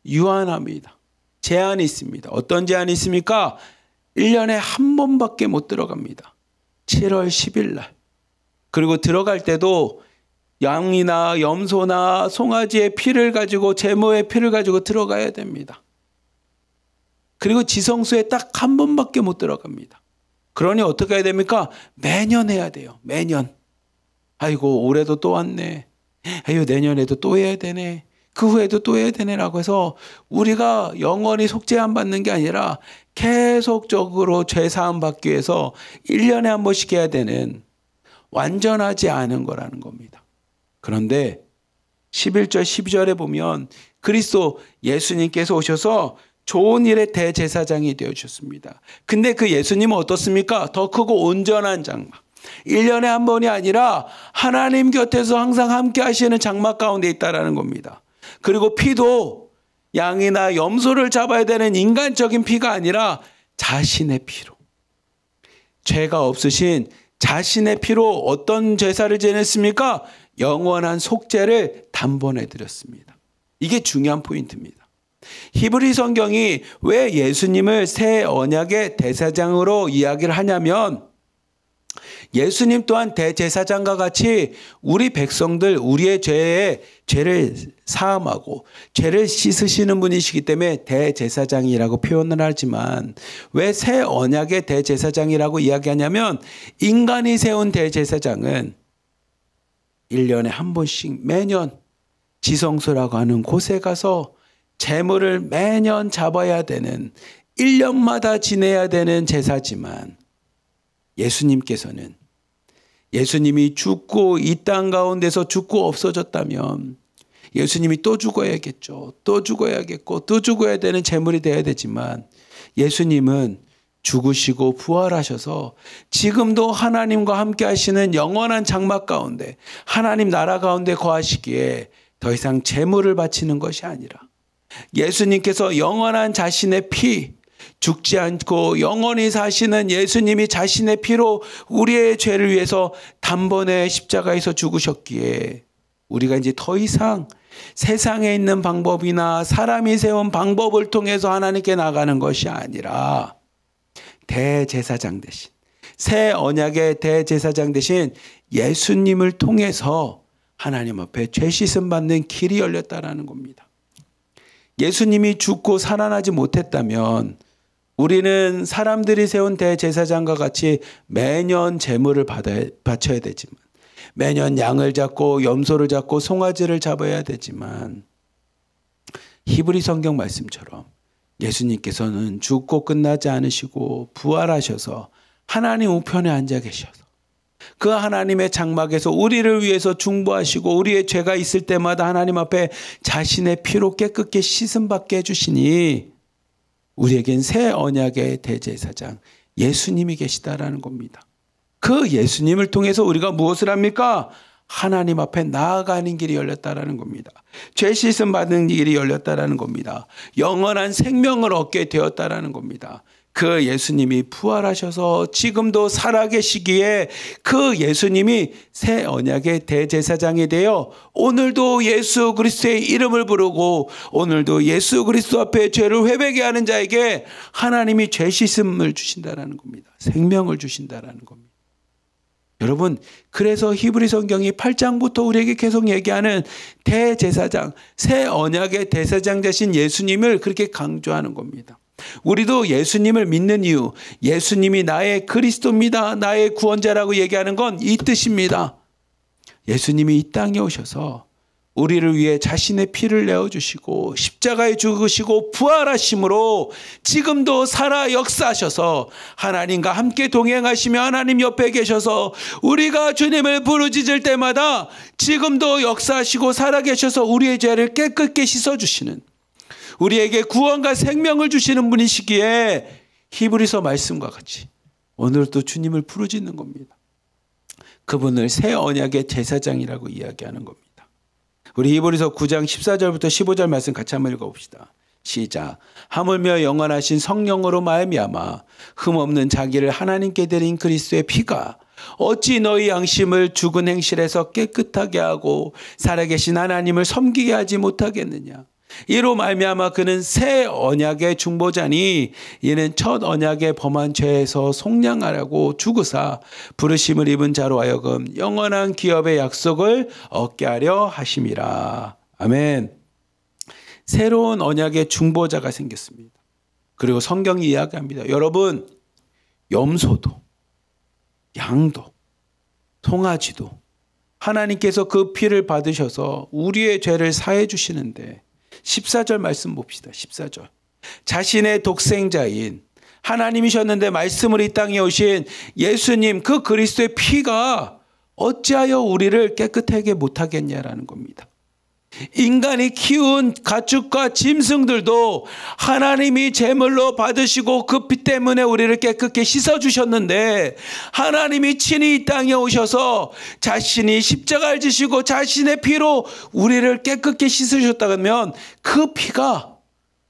유한합니다. 제한이 있습니다. 어떤 제한이 있습니까? 1년에 한 번밖에 못 들어갑니다. 7월 10일 날. 그리고 들어갈 때도 양이나 염소나 송아지의 피를 가지고, 제모의 피를 가지고 들어가야 됩니다. 그리고 지성소에 딱 한 번밖에 못 들어갑니다. 그러니 어떻게 해야 됩니까? 매년 해야 돼요. 매년. 아이고 올해도 또 왔네. 아유 내년에도 또 해야 되네. 그 후에도 또 해야 되네라고 해서 우리가 영원히 속죄 안 받는 게 아니라 계속적으로 죄 사함 받기 위해서 1년에 한 번씩 해야 되는, 완전하지 않은 거라는 겁니다. 그런데 11절 12절에 보면 그리스도 예수님께서 오셔서 좋은 일의 대제사장이 되어주셨습니다. 근데 그 예수님은 어떻습니까? 더 크고 온전한 장막. 1년에 한 번이 아니라 하나님 곁에서 항상 함께 하시는 장막 가운데 있다라는 겁니다. 그리고 피도 양이나 염소를 잡아야 되는 인간적인 피가 아니라 자신의 피로, 죄가 없으신 자신의 피로 어떤 제사를 지냈습니까? 영원한 속죄를 단번에 드렸습니다. 이게 중요한 포인트입니다. 히브리 성경이 왜 예수님을 새 언약의 대제사장으로 이야기를 하냐면, 예수님 또한 대제사장과 같이 우리 백성들, 우리의 죄를 사함하고 죄를 씻으시는 분이시기 때문에 대제사장이라고 표현을 하지만, 왜 새 언약의 대제사장이라고 이야기하냐면, 인간이 세운 대제사장은 1년에 한 번씩 매년 지성소라고 하는 곳에 가서 제물을 매년 잡아야 되는, 1년마다 지내야 되는 제사지만, 예수님께서는 예수님이 죽고 이 땅 가운데서 죽고 없어졌다면 예수님이 또 죽어야겠죠. 또 죽어야겠고 또 죽어야 되는 제물이 되어야 되지만, 예수님은 죽으시고 부활하셔서 지금도 하나님과 함께 하시는 영원한 장막 가운데, 하나님 나라 가운데 거하시기에 더 이상 제물을 바치는 것이 아니라 예수님께서 영원한 자신의 피, 죽지 않고 영원히 사시는 예수님이 자신의 피로 우리의 죄를 위해서 단번에 십자가에서 죽으셨기에, 우리가 이제 더 이상 세상에 있는 방법이나 사람이 세운 방법을 통해서 하나님께 나가는 것이 아니라 대제사장 대신, 새 언약의 대제사장 대신 예수님을 통해서 하나님 앞에 죄 씻음 받는 길이 열렸다라는 겁니다. 예수님이 죽고 살아나지 못했다면 우리는 사람들이 세운 대제사장과 같이 매년 제물을 바쳐야 되지만, 매년 양을 잡고 염소를 잡고 송아지를 잡아야 되지만 히브리 성경 말씀처럼 예수님께서는 죽고 끝나지 않으시고 부활하셔서 하나님 우편에 앉아 계셔서 그 하나님의 장막에서 우리를 위해서 중보하시고 우리의 죄가 있을 때마다 하나님 앞에 자신의 피로 깨끗게 씻음받게 해주시니 우리에겐 새 언약의 대제사장 예수님이 계시다라는 겁니다. 그 예수님을 통해서 우리가 무엇을 합니까? 하나님 앞에 나아가는 길이 열렸다라는 겁니다. 죄 씻음 받는 길이 열렸다라는 겁니다. 영원한 생명을 얻게 되었다라는 겁니다. 그 예수님이 부활하셔서 지금도 살아계시기에 그 예수님이 새 언약의 대제사장이 되어 오늘도 예수 그리스도의 이름을 부르고 오늘도 예수 그리스도 앞에 죄를 회개하게 하는 자에게 하나님이 죄 씻음을 주신다라는 겁니다. 생명을 주신다라는 겁니다. 여러분, 그래서 히브리 성경이 8장부터 우리에게 계속 얘기하는 대제사장, 새 언약의 대제사장 되신 예수님을 그렇게 강조하는 겁니다. 우리도 예수님을 믿는 이유, 예수님이 나의 그리스도입니다, 나의 구원자라고 얘기하는 건 이 뜻입니다. 예수님이 이 땅에 오셔서 우리를 위해 자신의 피를 내어주시고 십자가에 죽으시고 부활하심으로 지금도 살아 역사하셔서 하나님과 함께 동행하시며 하나님 옆에 계셔서 우리가 주님을 부르짖을 때마다 지금도 역사하시고 살아계셔서 우리의 죄를 깨끗게 씻어주시는, 우리에게 구원과 생명을 주시는 분이시기에 히브리서 말씀과 같이 오늘도 주님을 부르짖는 겁니다. 그분을 새 언약의 제사장이라고 이야기하는 겁니다. 우리 히브리서 9장 14절부터 15절 말씀 같이 한번 읽어봅시다. 시작. 하물며 영원하신 성령으로 말미암아 흠없는 자기를 하나님께 드린 그리스도의 피가 어찌 너희 양심을 죽은 행실에서 깨끗하게 하고 살아계신 하나님을 섬기게 하지 못하겠느냐. 이로 말미암아 그는 새 언약의 중보자니 이는 첫 언약에 범한 죄에서 속량하라고 죽으사 부르심을 입은 자로 하여금 영원한 기업의 약속을 얻게 하려 하심이라. 아멘. 새로운 언약의 중보자가 생겼습니다. 그리고 성경이 이야기합니다. 여러분, 염소도 양도 송아지도 하나님께서 그 피를 받으셔서 우리의 죄를 사해 주시는데 14절 말씀 봅시다. 14절. 자신의 독생자인 하나님이셨는데 말씀으로 이 땅에 오신 예수님 그 그리스도의 피가 어찌하여 우리를 깨끗하게 못하겠냐라는 겁니다. 인간이 키운 가축과 짐승들도 하나님이 제물로 받으시고 그 피 때문에 우리를 깨끗게 씻어주셨는데 하나님이 친히 이 땅에 오셔서 자신이 십자가를 지시고 자신의 피로 우리를 깨끗게 씻으셨다면 그 피가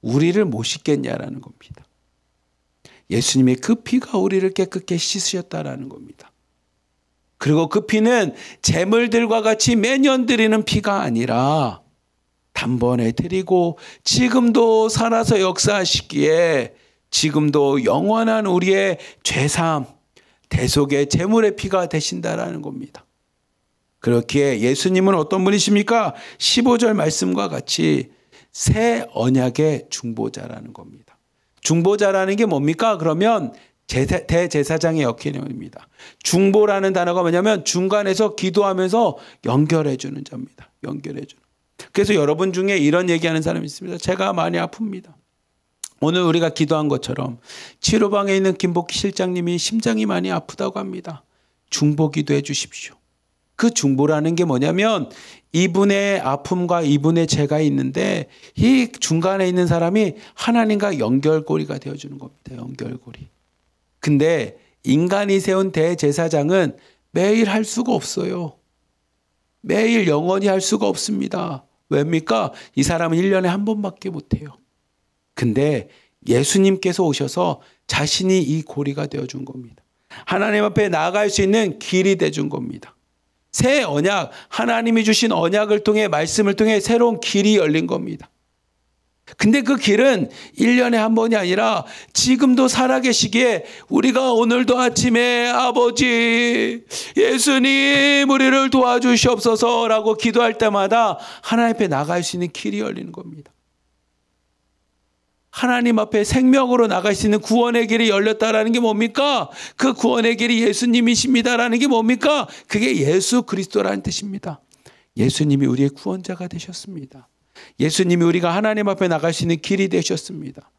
우리를 못 씻겠냐라는 겁니다. 예수님의 그 피가 우리를 깨끗게 씻으셨다라는 겁니다. 그리고 그 피는 제물들과 같이 매년 드리는 피가 아니라 단번에 드리고 지금도 살아서 역사하시기에 지금도 영원한 우리의 죄사함, 대속의 제물의 피가 되신다라는 겁니다. 그렇기에 예수님은 어떤 분이십니까? 15절 말씀과 같이 새 언약의 중보자라는 겁니다. 중보자라는 게 뭡니까? 그러면 대제사장의 역할입니다. 중보라는 단어가 뭐냐면 중간에서 기도하면서 연결해 주는 자입니다. 연결해 주는. 그래서 여러분 중에 이런 얘기하는 사람이 있습니다. 제가 많이 아픕니다. 오늘 우리가 기도한 것처럼 치료방에 있는 김복희 실장님이 심장이 많이 아프다고 합니다. 중보 기도해 주십시오. 그 중보라는 게 뭐냐면 이분의 아픔과 이분의 죄가 있는데 이 중간에 있는 사람이 하나님과 연결고리가 되어주는 겁니다. 연결고리. 근데 인간이 세운 대제사장은 매일 할 수가 없어요. 매일 영원히 할 수가 없습니다. 왜입니까? 이 사람은 1년에 한 번밖에 못해요. 근데 예수님께서 오셔서 자신이 이 고리가 되어준 겁니다. 하나님 앞에 나아갈 수 있는 길이 되어준 겁니다. 새 언약, 하나님이 주신 언약을 통해 말씀을 통해 새로운 길이 열린 겁니다. 근데 그 길은 1년에 한 번이 아니라 지금도 살아계시기에 우리가 오늘도 아침에 아버지 예수님 우리를 도와주시옵소서라고 기도할 때마다 하나님 앞에 나갈 수 있는 길이 열리는 겁니다. 하나님 앞에 생명으로 나갈 수 있는 구원의 길이 열렸다라는 게 뭡니까? 그 구원의 길이 예수님이십니다라는 게 뭡니까? 그게 예수 그리스도라는 뜻입니다. 예수님이 우리의 구원자가 되셨습니다. 예수님이 우리가 하나님 앞에 나갈 수 있는 길이 되셨습니다.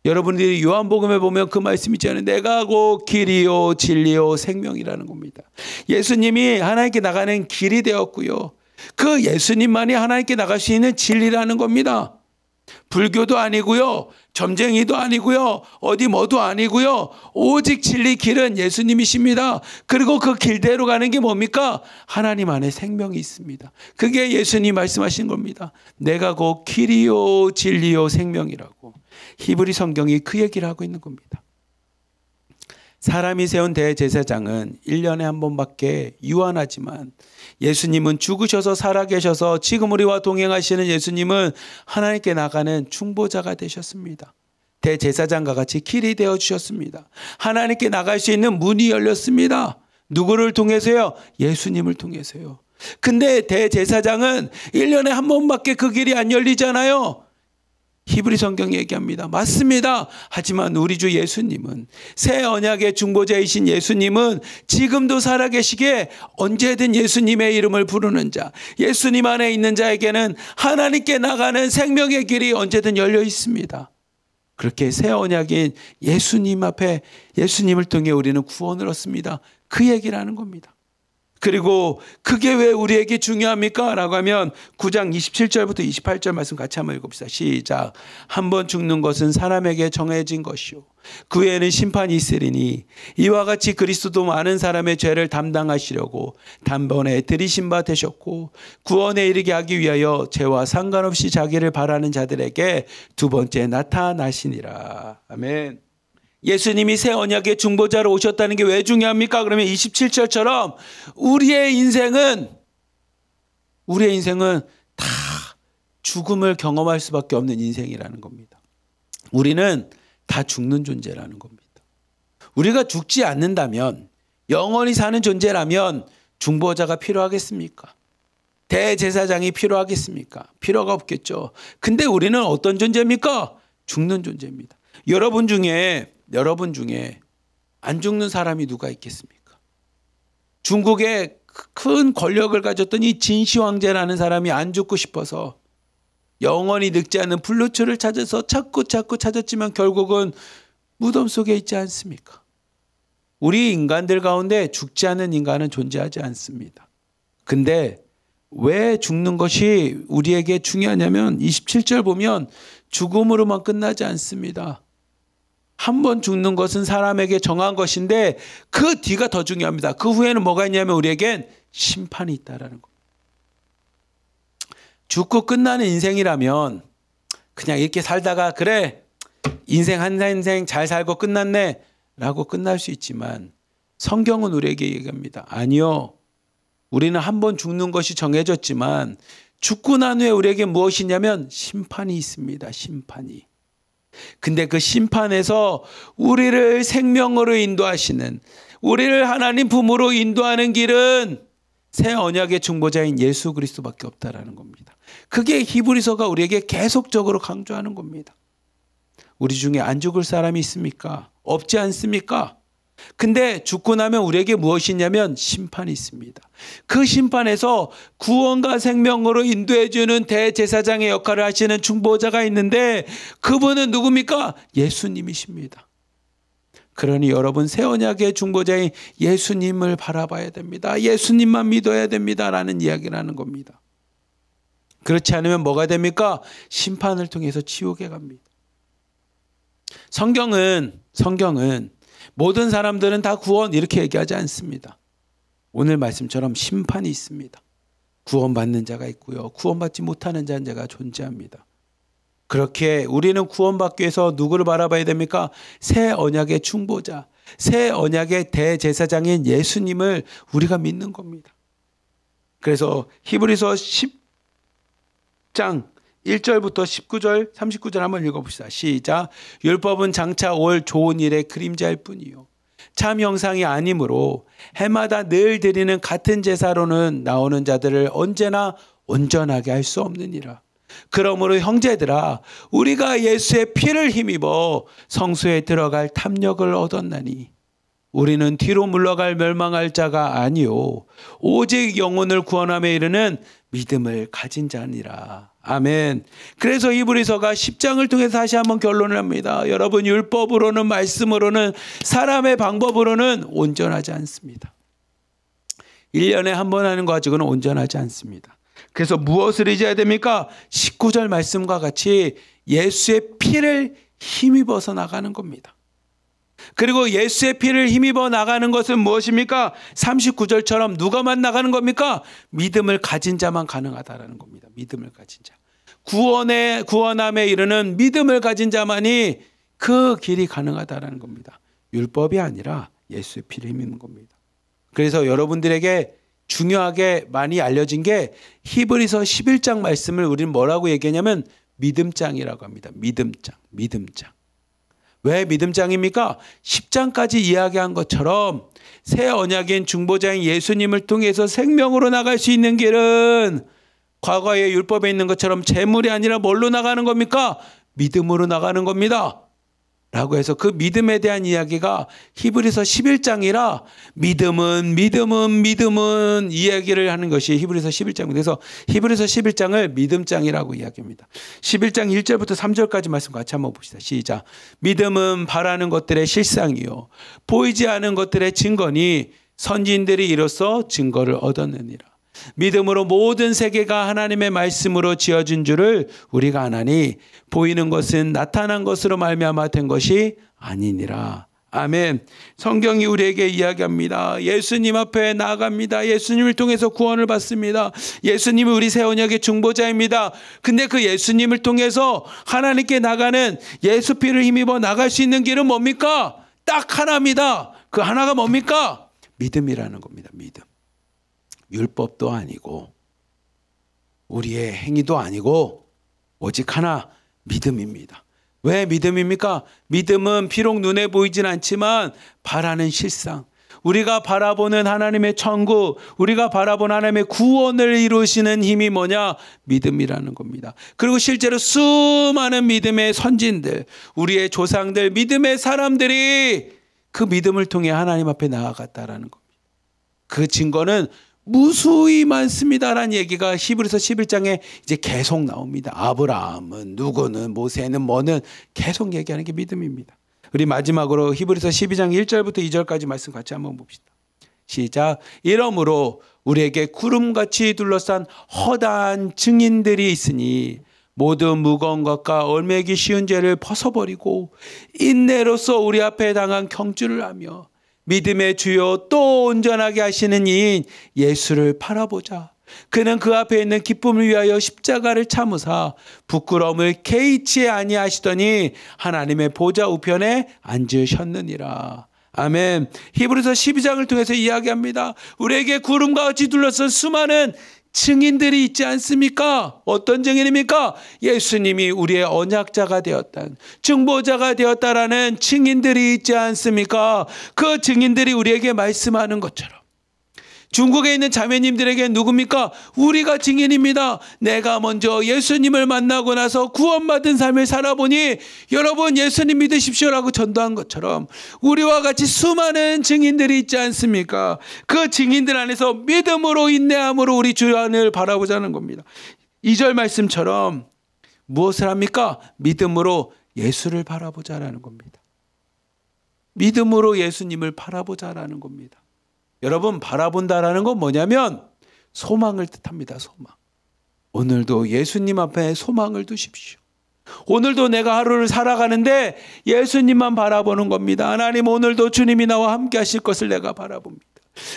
여러분들이 요한복음에 보면 그 말씀이 있잖아요. 내가 곧 길이요 진리요 생명이라는 겁니다. 예수님이 하나님께 나가는 길이 되었고요. 그 예수님만이 하나님께 나갈 수 있는 진리라는 겁니다. 불교도 아니고요. 점쟁이도 아니고요. 어디 뭐도 아니고요. 오직 진리 길은 예수님이십니다. 그리고 그 길대로 가는 게 뭡니까? 하나님 안에 생명이 있습니다. 그게 예수님 말씀하신 겁니다. 내가 곧 길이요 진리요 생명이라고. 히브리 성경이 그 얘기를 하고 있는 겁니다. 사람이 세운 대제사장은 1년에 한 번밖에 유한하지만 예수님은 죽으셔서 살아계셔서 지금 우리와 동행하시는 예수님은 하나님께 나가는 중보자가 되셨습니다. 대제사장과 같이 길이 되어주셨습니다. 하나님께 나갈 수 있는 문이 열렸습니다. 누구를 통해서요? 예수님을 통해서요. 근데 대제사장은 1년에 한 번밖에 그 길이 안 열리잖아요. 히브리 성경이 얘기합니다. 맞습니다. 하지만 우리 주 예수님은, 새 언약의 중보자이신 예수님은 지금도 살아계시기에 언제든 예수님의 이름을 부르는 자, 예수님 안에 있는 자에게는 하나님께 나가는 생명의 길이 언제든 열려 있습니다. 그렇게 새 언약인 예수님 앞에, 예수님을 통해 우리는 구원을 얻습니다. 그 얘기를 하는 겁니다. 그리고 그게 왜 우리에게 중요합니까? 라고 하면 9장 27절부터 28절 말씀 같이 한번 읽어봅시다. 시작. 한 번 죽는 것은 사람에게 정해진 것이요 그 외에는 심판이 있으리니 이와 같이 그리스도도 많은 사람의 죄를 담당하시려고 단번에 들이신 바 되셨고 구원에 이르게 하기 위하여 죄와 상관없이 자기를 바라는 자들에게 두 번째 나타나시니라. 아멘. 예수님이 새 언약의 중보자로 오셨다는 게 왜 중요합니까? 그러면 27절처럼 우리의 인생은 다 죽음을 경험할 수밖에 없는 인생이라는 겁니다. 우리는 다 죽는 존재라는 겁니다. 우리가 죽지 않는다면, 영원히 사는 존재라면 중보자가 필요하겠습니까? 대제사장이 필요하겠습니까? 필요가 없겠죠. 근데 우리는 어떤 존재입니까? 죽는 존재입니다. 여러분 중에 안 죽는 사람이 누가 있겠습니까? 중국에 큰 권력을 가졌던 이 진시 황제라는 사람이 안 죽고 싶어서 영원히 늙지 않는 불루초를 찾아서 찾고 찾았지만 결국은 무덤 속에 있지 않습니까? 우리 인간들 가운데 죽지 않는 인간은 존재하지 않습니다. 근데 왜 죽는 것이 우리에게 중요하냐면 27절 보면 죽음으로만 끝나지 않습니다. 한 번 죽는 것은 사람에게 정한 것인데 그 뒤가 더 중요합니다. 그 후에는 뭐가 있냐면 우리에겐 심판이 있다라는 거. 죽고 끝나는 인생이라면 그냥 이렇게 살다가 그래 인생 한 인생 잘 살고 끝났네 라고 끝날 수 있지만 성경은 우리에게 얘기합니다. 아니요. 우리는 한 번 죽는 것이 정해졌지만 죽고 난 후에 우리에게 무엇이 있냐면 심판이 있습니다. 심판이. 근데 그 심판에서 우리를 생명으로 인도하시는, 우리를 하나님 품으로 인도하는 길은 새 언약의 중보자인 예수 그리스도밖에 없다라는 겁니다. 그게 히브리서가 우리에게 계속적으로 강조하는 겁니다. 우리 중에 안 죽을 사람이 있습니까? 없지 않습니까? 근데 죽고 나면 우리에게 무엇이 있냐면 심판이 있습니다. 그 심판에서 구원과 생명으로 인도해주는 대제사장의 역할을 하시는 중보자가 있는데 그분은 누굽니까? 예수님이십니다. 그러니 여러분 새 언약의 중보자인 예수님을 바라봐야 됩니다. 예수님만 믿어야 됩니다. 라는 이야기를 하는 겁니다. 그렇지 않으면 뭐가 됩니까? 심판을 통해서 지옥에 갑니다. 성경은 모든 사람들은 다 구원 이렇게 얘기하지 않습니다. 오늘 말씀처럼 심판이 있습니다. 구원받는 자가 있고요. 구원받지 못하는 자가 존재합니다. 그렇게 우리는 구원받기 위해서 누구를 바라봐야 됩니까? 새 언약의 중보자, 새 언약의 대제사장인 예수님을 우리가 믿는 겁니다. 그래서 히브리서 10장 1절부터 19절, 39절 한번 읽어봅시다. 시작. 율법은 장차 올 좋은 일의 그림자일 뿐이요 참 형상이 아니므로 해마다 늘 드리는 같은 제사로는 나오는 자들을 언제나 온전하게 할 수 없느니라. 그러므로 형제들아 우리가 예수의 피를 힘입어 성소에 들어갈 탐욕을 얻었나니 우리는 뒤로 물러갈 멸망할 자가 아니요 오직 영혼을 구원함에 이르는 믿음을 가진 자니라. 아멘. 그래서 히브리서가 10장을 통해서 다시 한번 결론을 합니다. 여러분, 율법으로는, 말씀으로는, 사람의 방법으로는 온전하지 않습니다. 1년에 한 번 하는 거 가지고는 온전하지 않습니다. 그래서 무엇을 의지해야 됩니까? 19절 말씀과 같이 예수의 피를 힘입어서 나가는 겁니다. 그리고 예수의 피를 힘입어 나가는 것은 무엇입니까? 39절처럼 누가만 나가는 겁니까? 믿음을 가진 자만 가능하다라는 겁니다. 믿음을 가진 자. 구원함에 이르는 믿음을 가진 자만이 그 길이 가능하다라는 겁니다. 율법이 아니라 예수의 피를 힘입는 겁니다. 그래서 여러분들에게 중요하게 많이 알려진 게 히브리서 11장 말씀을 우리는 뭐라고 얘기하냐면 믿음장이라고 합니다. 믿음장. 왜 믿음장입니까? 10장까지 이야기한 것처럼 새 언약인 중보자인 예수님을 통해서 생명으로 나갈 수 있는 길은 과거의 율법에 있는 것처럼 재물이 아니라 뭘로 나가는 겁니까? 믿음으로 나가는 겁니다. 라고 해서 그 믿음에 대한 이야기가 히브리서 11장이라 믿음은 이야기를 하는 것이 히브리서 11장입니다. 그래서 히브리서 11장을 믿음장이라고 이야기합니다. 11장 1절부터 3절까지 말씀 같이 한번 봅시다. 시작. 믿음은 바라는 것들의 실상이요 보이지 않은 것들의 증거니 선지인들이 이로써 증거를 얻었느니라. 믿음으로 모든 세계가 하나님의 말씀으로 지어진 줄을 우리가 아나니 보이는 것은 나타난 것으로 말미암아 된 것이 아니니라. 아멘. 성경이 우리에게 이야기합니다. 예수님 앞에 나아갑니다. 예수님을 통해서 구원을 받습니다. 예수님이 우리 새 언약의 중보자입니다. 근데 그 예수님을 통해서 하나님께 나가는 예수 피를 힘입어 나갈 수 있는 길은 뭡니까? 딱 하나입니다. 그 하나가 뭡니까? 믿음이라는 겁니다. 믿음. 율법도 아니고 우리의 행위도 아니고 오직 하나 믿음입니다. 왜 믿음입니까? 믿음은 비록 눈에 보이진 않지만 바라는 실상, 우리가 바라보는 하나님의 천국, 우리가 바라보는 하나님의 구원을 이루시는 힘이 뭐냐? 믿음이라는 겁니다. 그리고 실제로 수많은 믿음의 선진들, 우리의 조상들, 믿음의 사람들이 그 믿음을 통해 하나님 앞에 나아갔다라는 겁니다. 그 증거는 무수히 많습니다라는 얘기가 히브리서 11장에 이제 계속 나옵니다. 아브라함은, 누구는, 모세는, 뭐는 계속 얘기하는 게 믿음입니다. 우리 마지막으로 히브리서 12장 1절부터 2절까지 말씀 같이 한번 봅시다. 시작. 이러므로 우리에게 구름같이 둘러싼 허다한 증인들이 있으니 모든 무거운 것과 얽매기 쉬운 죄를 벗어버리고 인내로써 우리 앞에 당한 경주를 하며 믿음의 주요 또 온전하게 하시는 이인 예수를 바라보자. 그는 그 앞에 있는 기쁨을 위하여 십자가를 참으사 부끄러움을 개의치 아니하시더니 하나님의 보좌 우편에 앉으셨느니라. 아멘. 히브리서 12장을 통해서 이야기합니다. 우리에게 구름과 같이 둘러싼 수많은 증인들이 있지 않습니까? 어떤 증인입니까? 예수님이 우리의 언약자가 되었다, 중보자가 되었다라는 증인들이 있지 않습니까? 그 증인들이 우리에게 말씀하는 것처럼 중국에 있는 자매님들에게 누굽니까? 우리가 증인입니다. 내가 먼저 예수님을 만나고 나서 구원받은 삶을 살아보니 여러분 예수님 믿으십시오라고 전도한 것처럼 우리와 같이 수많은 증인들이 있지 않습니까? 그 증인들 안에서 믿음으로 인내함으로 우리 주안을 바라보자는 겁니다. 2절 말씀처럼 무엇을 합니까? 믿음으로 예수를 바라보자라는 겁니다. 믿음으로 예수님을 바라보자라는 겁니다. 여러분, 바라본다라는 건 뭐냐면 소망을 뜻합니다. 소망. 오늘도 예수님 앞에 소망을 두십시오. 오늘도 내가 하루를 살아가는데 예수님만 바라보는 겁니다. 하나님, 오늘도 주님이 나와 함께 하실 것을 내가 바라봅니다.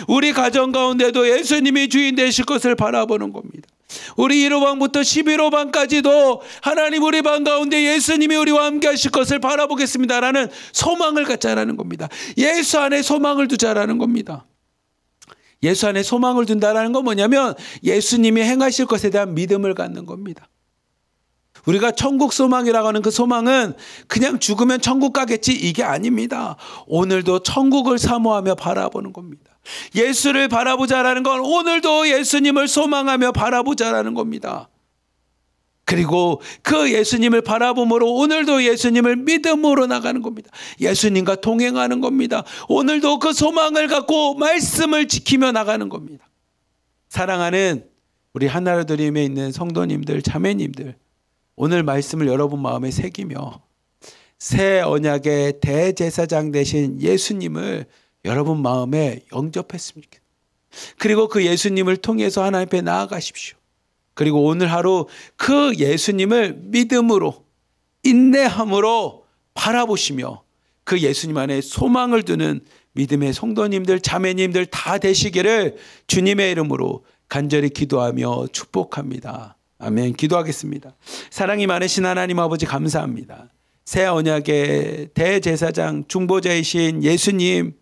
우리 가정 가운데도 예수님이 주인 되실 것을 바라보는 겁니다. 우리 1호방부터 11호방까지도 하나님 우리 방 가운데 예수님이 우리와 함께 하실 것을 바라보겠습니다라는 소망을 갖자라는 겁니다. 예수 안에 소망을 두자라는 겁니다. 예수 안에 소망을 둔다는 건 뭐냐면 예수님이 행하실 것에 대한 믿음을 갖는 겁니다. 우리가 천국 소망이라고 하는 그 소망은 그냥 죽으면 천국 가겠지 이게 아닙니다. 오늘도 천국을 사모하며 바라보는 겁니다. 예수를 바라보자라는 건 오늘도 예수님을 소망하며 바라보자라는 겁니다. 그리고 그 예수님을 바라봄으로 오늘도 예수님을 믿음으로 나가는 겁니다. 예수님과 동행하는 겁니다. 오늘도 그 소망을 갖고 말씀을 지키며 나가는 겁니다. 사랑하는 우리 하나로드림에 있는 성도님들, 자매님들, 오늘 말씀을 여러분 마음에 새기며 새 언약의 대제사장 되신 예수님을 여러분 마음에 영접했으면 좋겠습니다. 그리고 그 예수님을 통해서 하나님 앞에 나아가십시오. 그리고 오늘 하루 그 예수님을 믿음으로 인내함으로 바라보시며 그 예수님 안에 소망을 두는 믿음의 성도님들, 자매님들 다 되시기를 주님의 이름으로 간절히 기도하며 축복합니다. 아멘. 기도하겠습니다. 사랑이 많으신 하나님 아버지 감사합니다. 새 언약의 대제사장 중보자이신 예수님,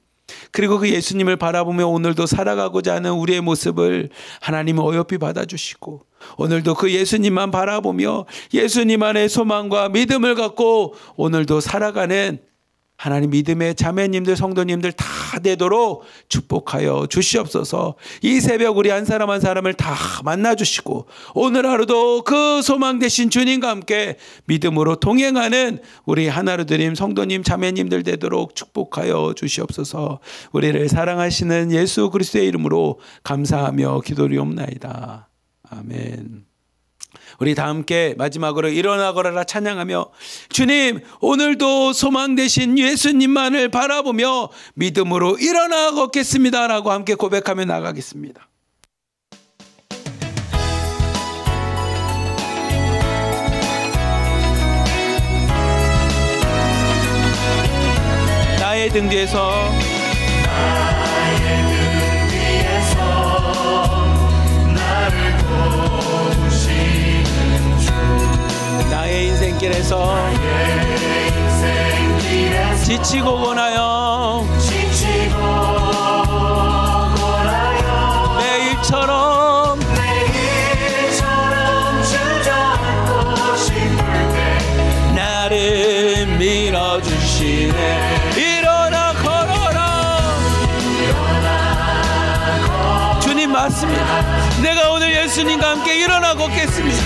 그리고 그 예수님을 바라보며 오늘도 살아가고자 하는 우리의 모습을 하나님 어여삐 받아주시고 오늘도 그 예수님만 바라보며 예수님 안에 소망과 믿음을 갖고 오늘도 살아가는 하나님 믿음의 자매님들, 성도님들 다 되도록 축복하여 주시옵소서. 이 새벽 우리 한 사람 한 사람을 다 만나주시고 오늘 하루도 그 소망 되신 주님과 함께 믿음으로 동행하는 우리 하나로드림 성도님, 자매님들 되도록 축복하여 주시옵소서. 우리를 사랑하시는 예수 그리스도의 이름으로 감사하며 기도리옵나이다. 아멘. 우리 다 함께 마지막으로 일어나 걸어라 찬양하며 주님, 오늘도 소망 되신 예수님만을 바라보며 믿음으로 일어나 걷겠습니다 라고 함께 고백하며 나가겠습니다. 나의 등 뒤에서 나의 인생길에서 지치고 고나여 매일처럼 주저앉고 싶을 때 나를 밀어주시네. 일어나 걸어라. 주님 맞습니다. 내가 오늘 예수님과 함께 일어나 걷겠습니다.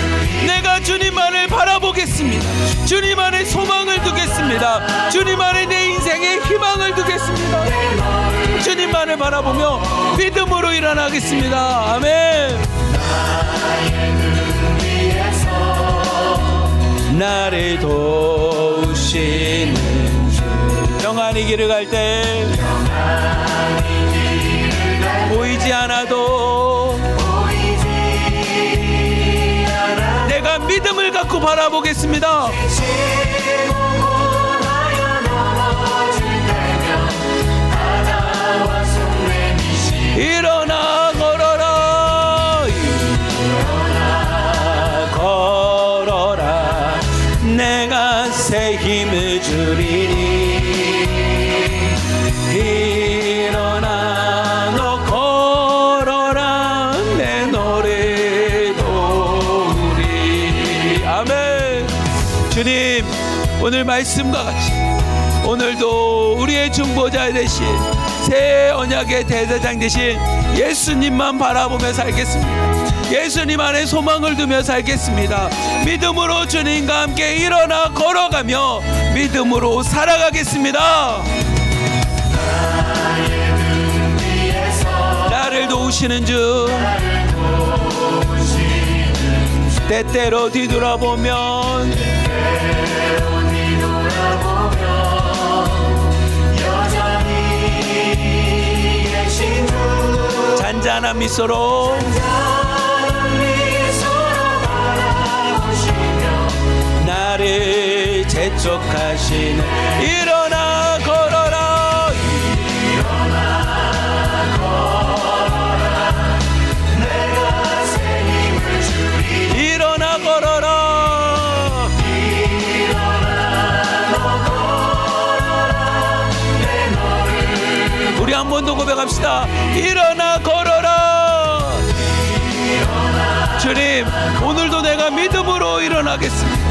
내가 주님 안을 바라보겠습니다. 주님 안에 소망을 두겠습니다. 주님 안에 내 인생의 희망을 두겠습니다. 주님만을 바라보며 믿음으로 일어나겠습니다. 아멘. 나를 도우시는 주, 평안히 길을 갈 때 보이지 않아도 내가 믿음을 갖고 바라보겠습니다. 일어나 걸어라. 일어나 걸어라. 내가 새 힘을 주리니. 일어나 너 걸어라. 내 노래 도우리. 아멘. 주님, 오늘 말씀과 같이 오늘도 우리의 중보자 되신 새 언약의 대제사장 되신 예수님만 바라보며 살겠습니다. 예수님 안에 소망을 두며 살겠습니다. 믿음으로 주님과 함께 일어나 걸어가며 믿음으로 살아가겠습니다. 나를 도우시는 주, 때때로 뒤돌아보면 잔잔한 미소로 나를 재촉하시는. 일어나 걸어라. 일어나 걸어라. 내가 새 힘을 주리. 일어나 걸어라. 일어나 너 걸어라. 내 너를. 우리 한 번 더 고백합시다. 일어나 걸어라. 주님, 오늘도 내가 믿음으로 일어나겠습니다.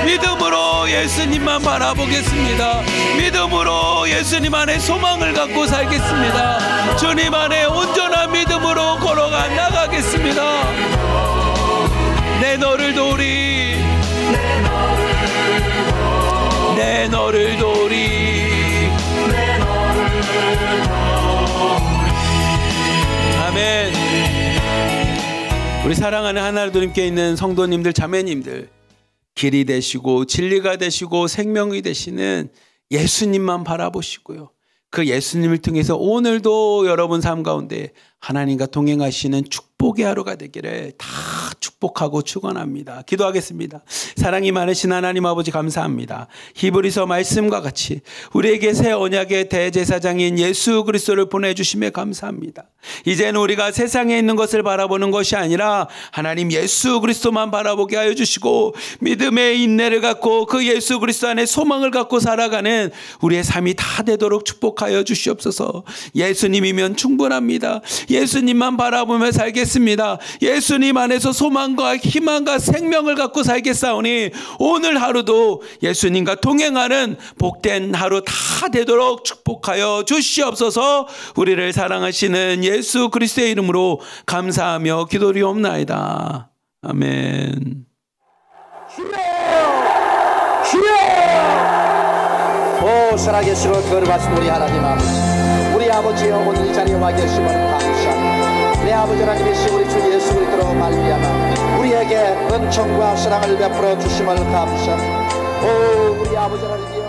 믿음으로 예수님만 바라보겠습니다. 믿음으로 예수님 안에 소망을 갖고 살겠습니다. 주님 안에 온전한 믿음으로 걸어가 나가겠습니다. 내 너를 도우리. 내 너를 도리. 아멘. 우리 사랑하는 하나님께 있는 성도님들, 자매님들, 길이 되시고 진리가 되시고 생명이 되시는 예수님만 바라보시고요, 그 예수님을 통해서 오늘도 여러분 삶 가운데 하나님과 동행하시는 축복의 하루가 되기를 다 축복하고 축원합니다. 기도하겠습니다. 사랑이 많으신 하나님 아버지, 감사합니다. 히브리서 말씀과 같이 우리에게 새 언약의 대제사장인 예수 그리스도를 보내주심에 감사합니다. 이제는 우리가 세상에 있는 것을 바라보는 것이 아니라 하나님 예수 그리스도만 바라보게 하여 주시고, 믿음의 인내를 갖고 그 예수 그리스도 안에 소망을 갖고 살아가는 우리의 삶이 다 되도록 축복하여 주시옵소서. 예수님이면 충분합니다. 예수님만 바라보며 살겠습니다. 예수님 안에서 소망과 희망과 생명을 갖고 살겠사오니 오늘 하루도 예수님과 동행하는 복된 하루 다 되도록 축복하여 주시옵소서. 우리를 사랑하시는 예수 그리스도의 이름으로 감사하며 기도리옵나이다. 아멘. 오 살아계시고 거룩하신 우리 하나님 아버지, 우리 아버지여 오늘 이 자리에 와 계심을 감사합니다. 내 아버지 하나님이신 우리 주 예수 그리스도로 말미암아 우리에게 은총과 사랑을 베풀어 주심을 감사합니다. 오 우리 아버지 하나님이여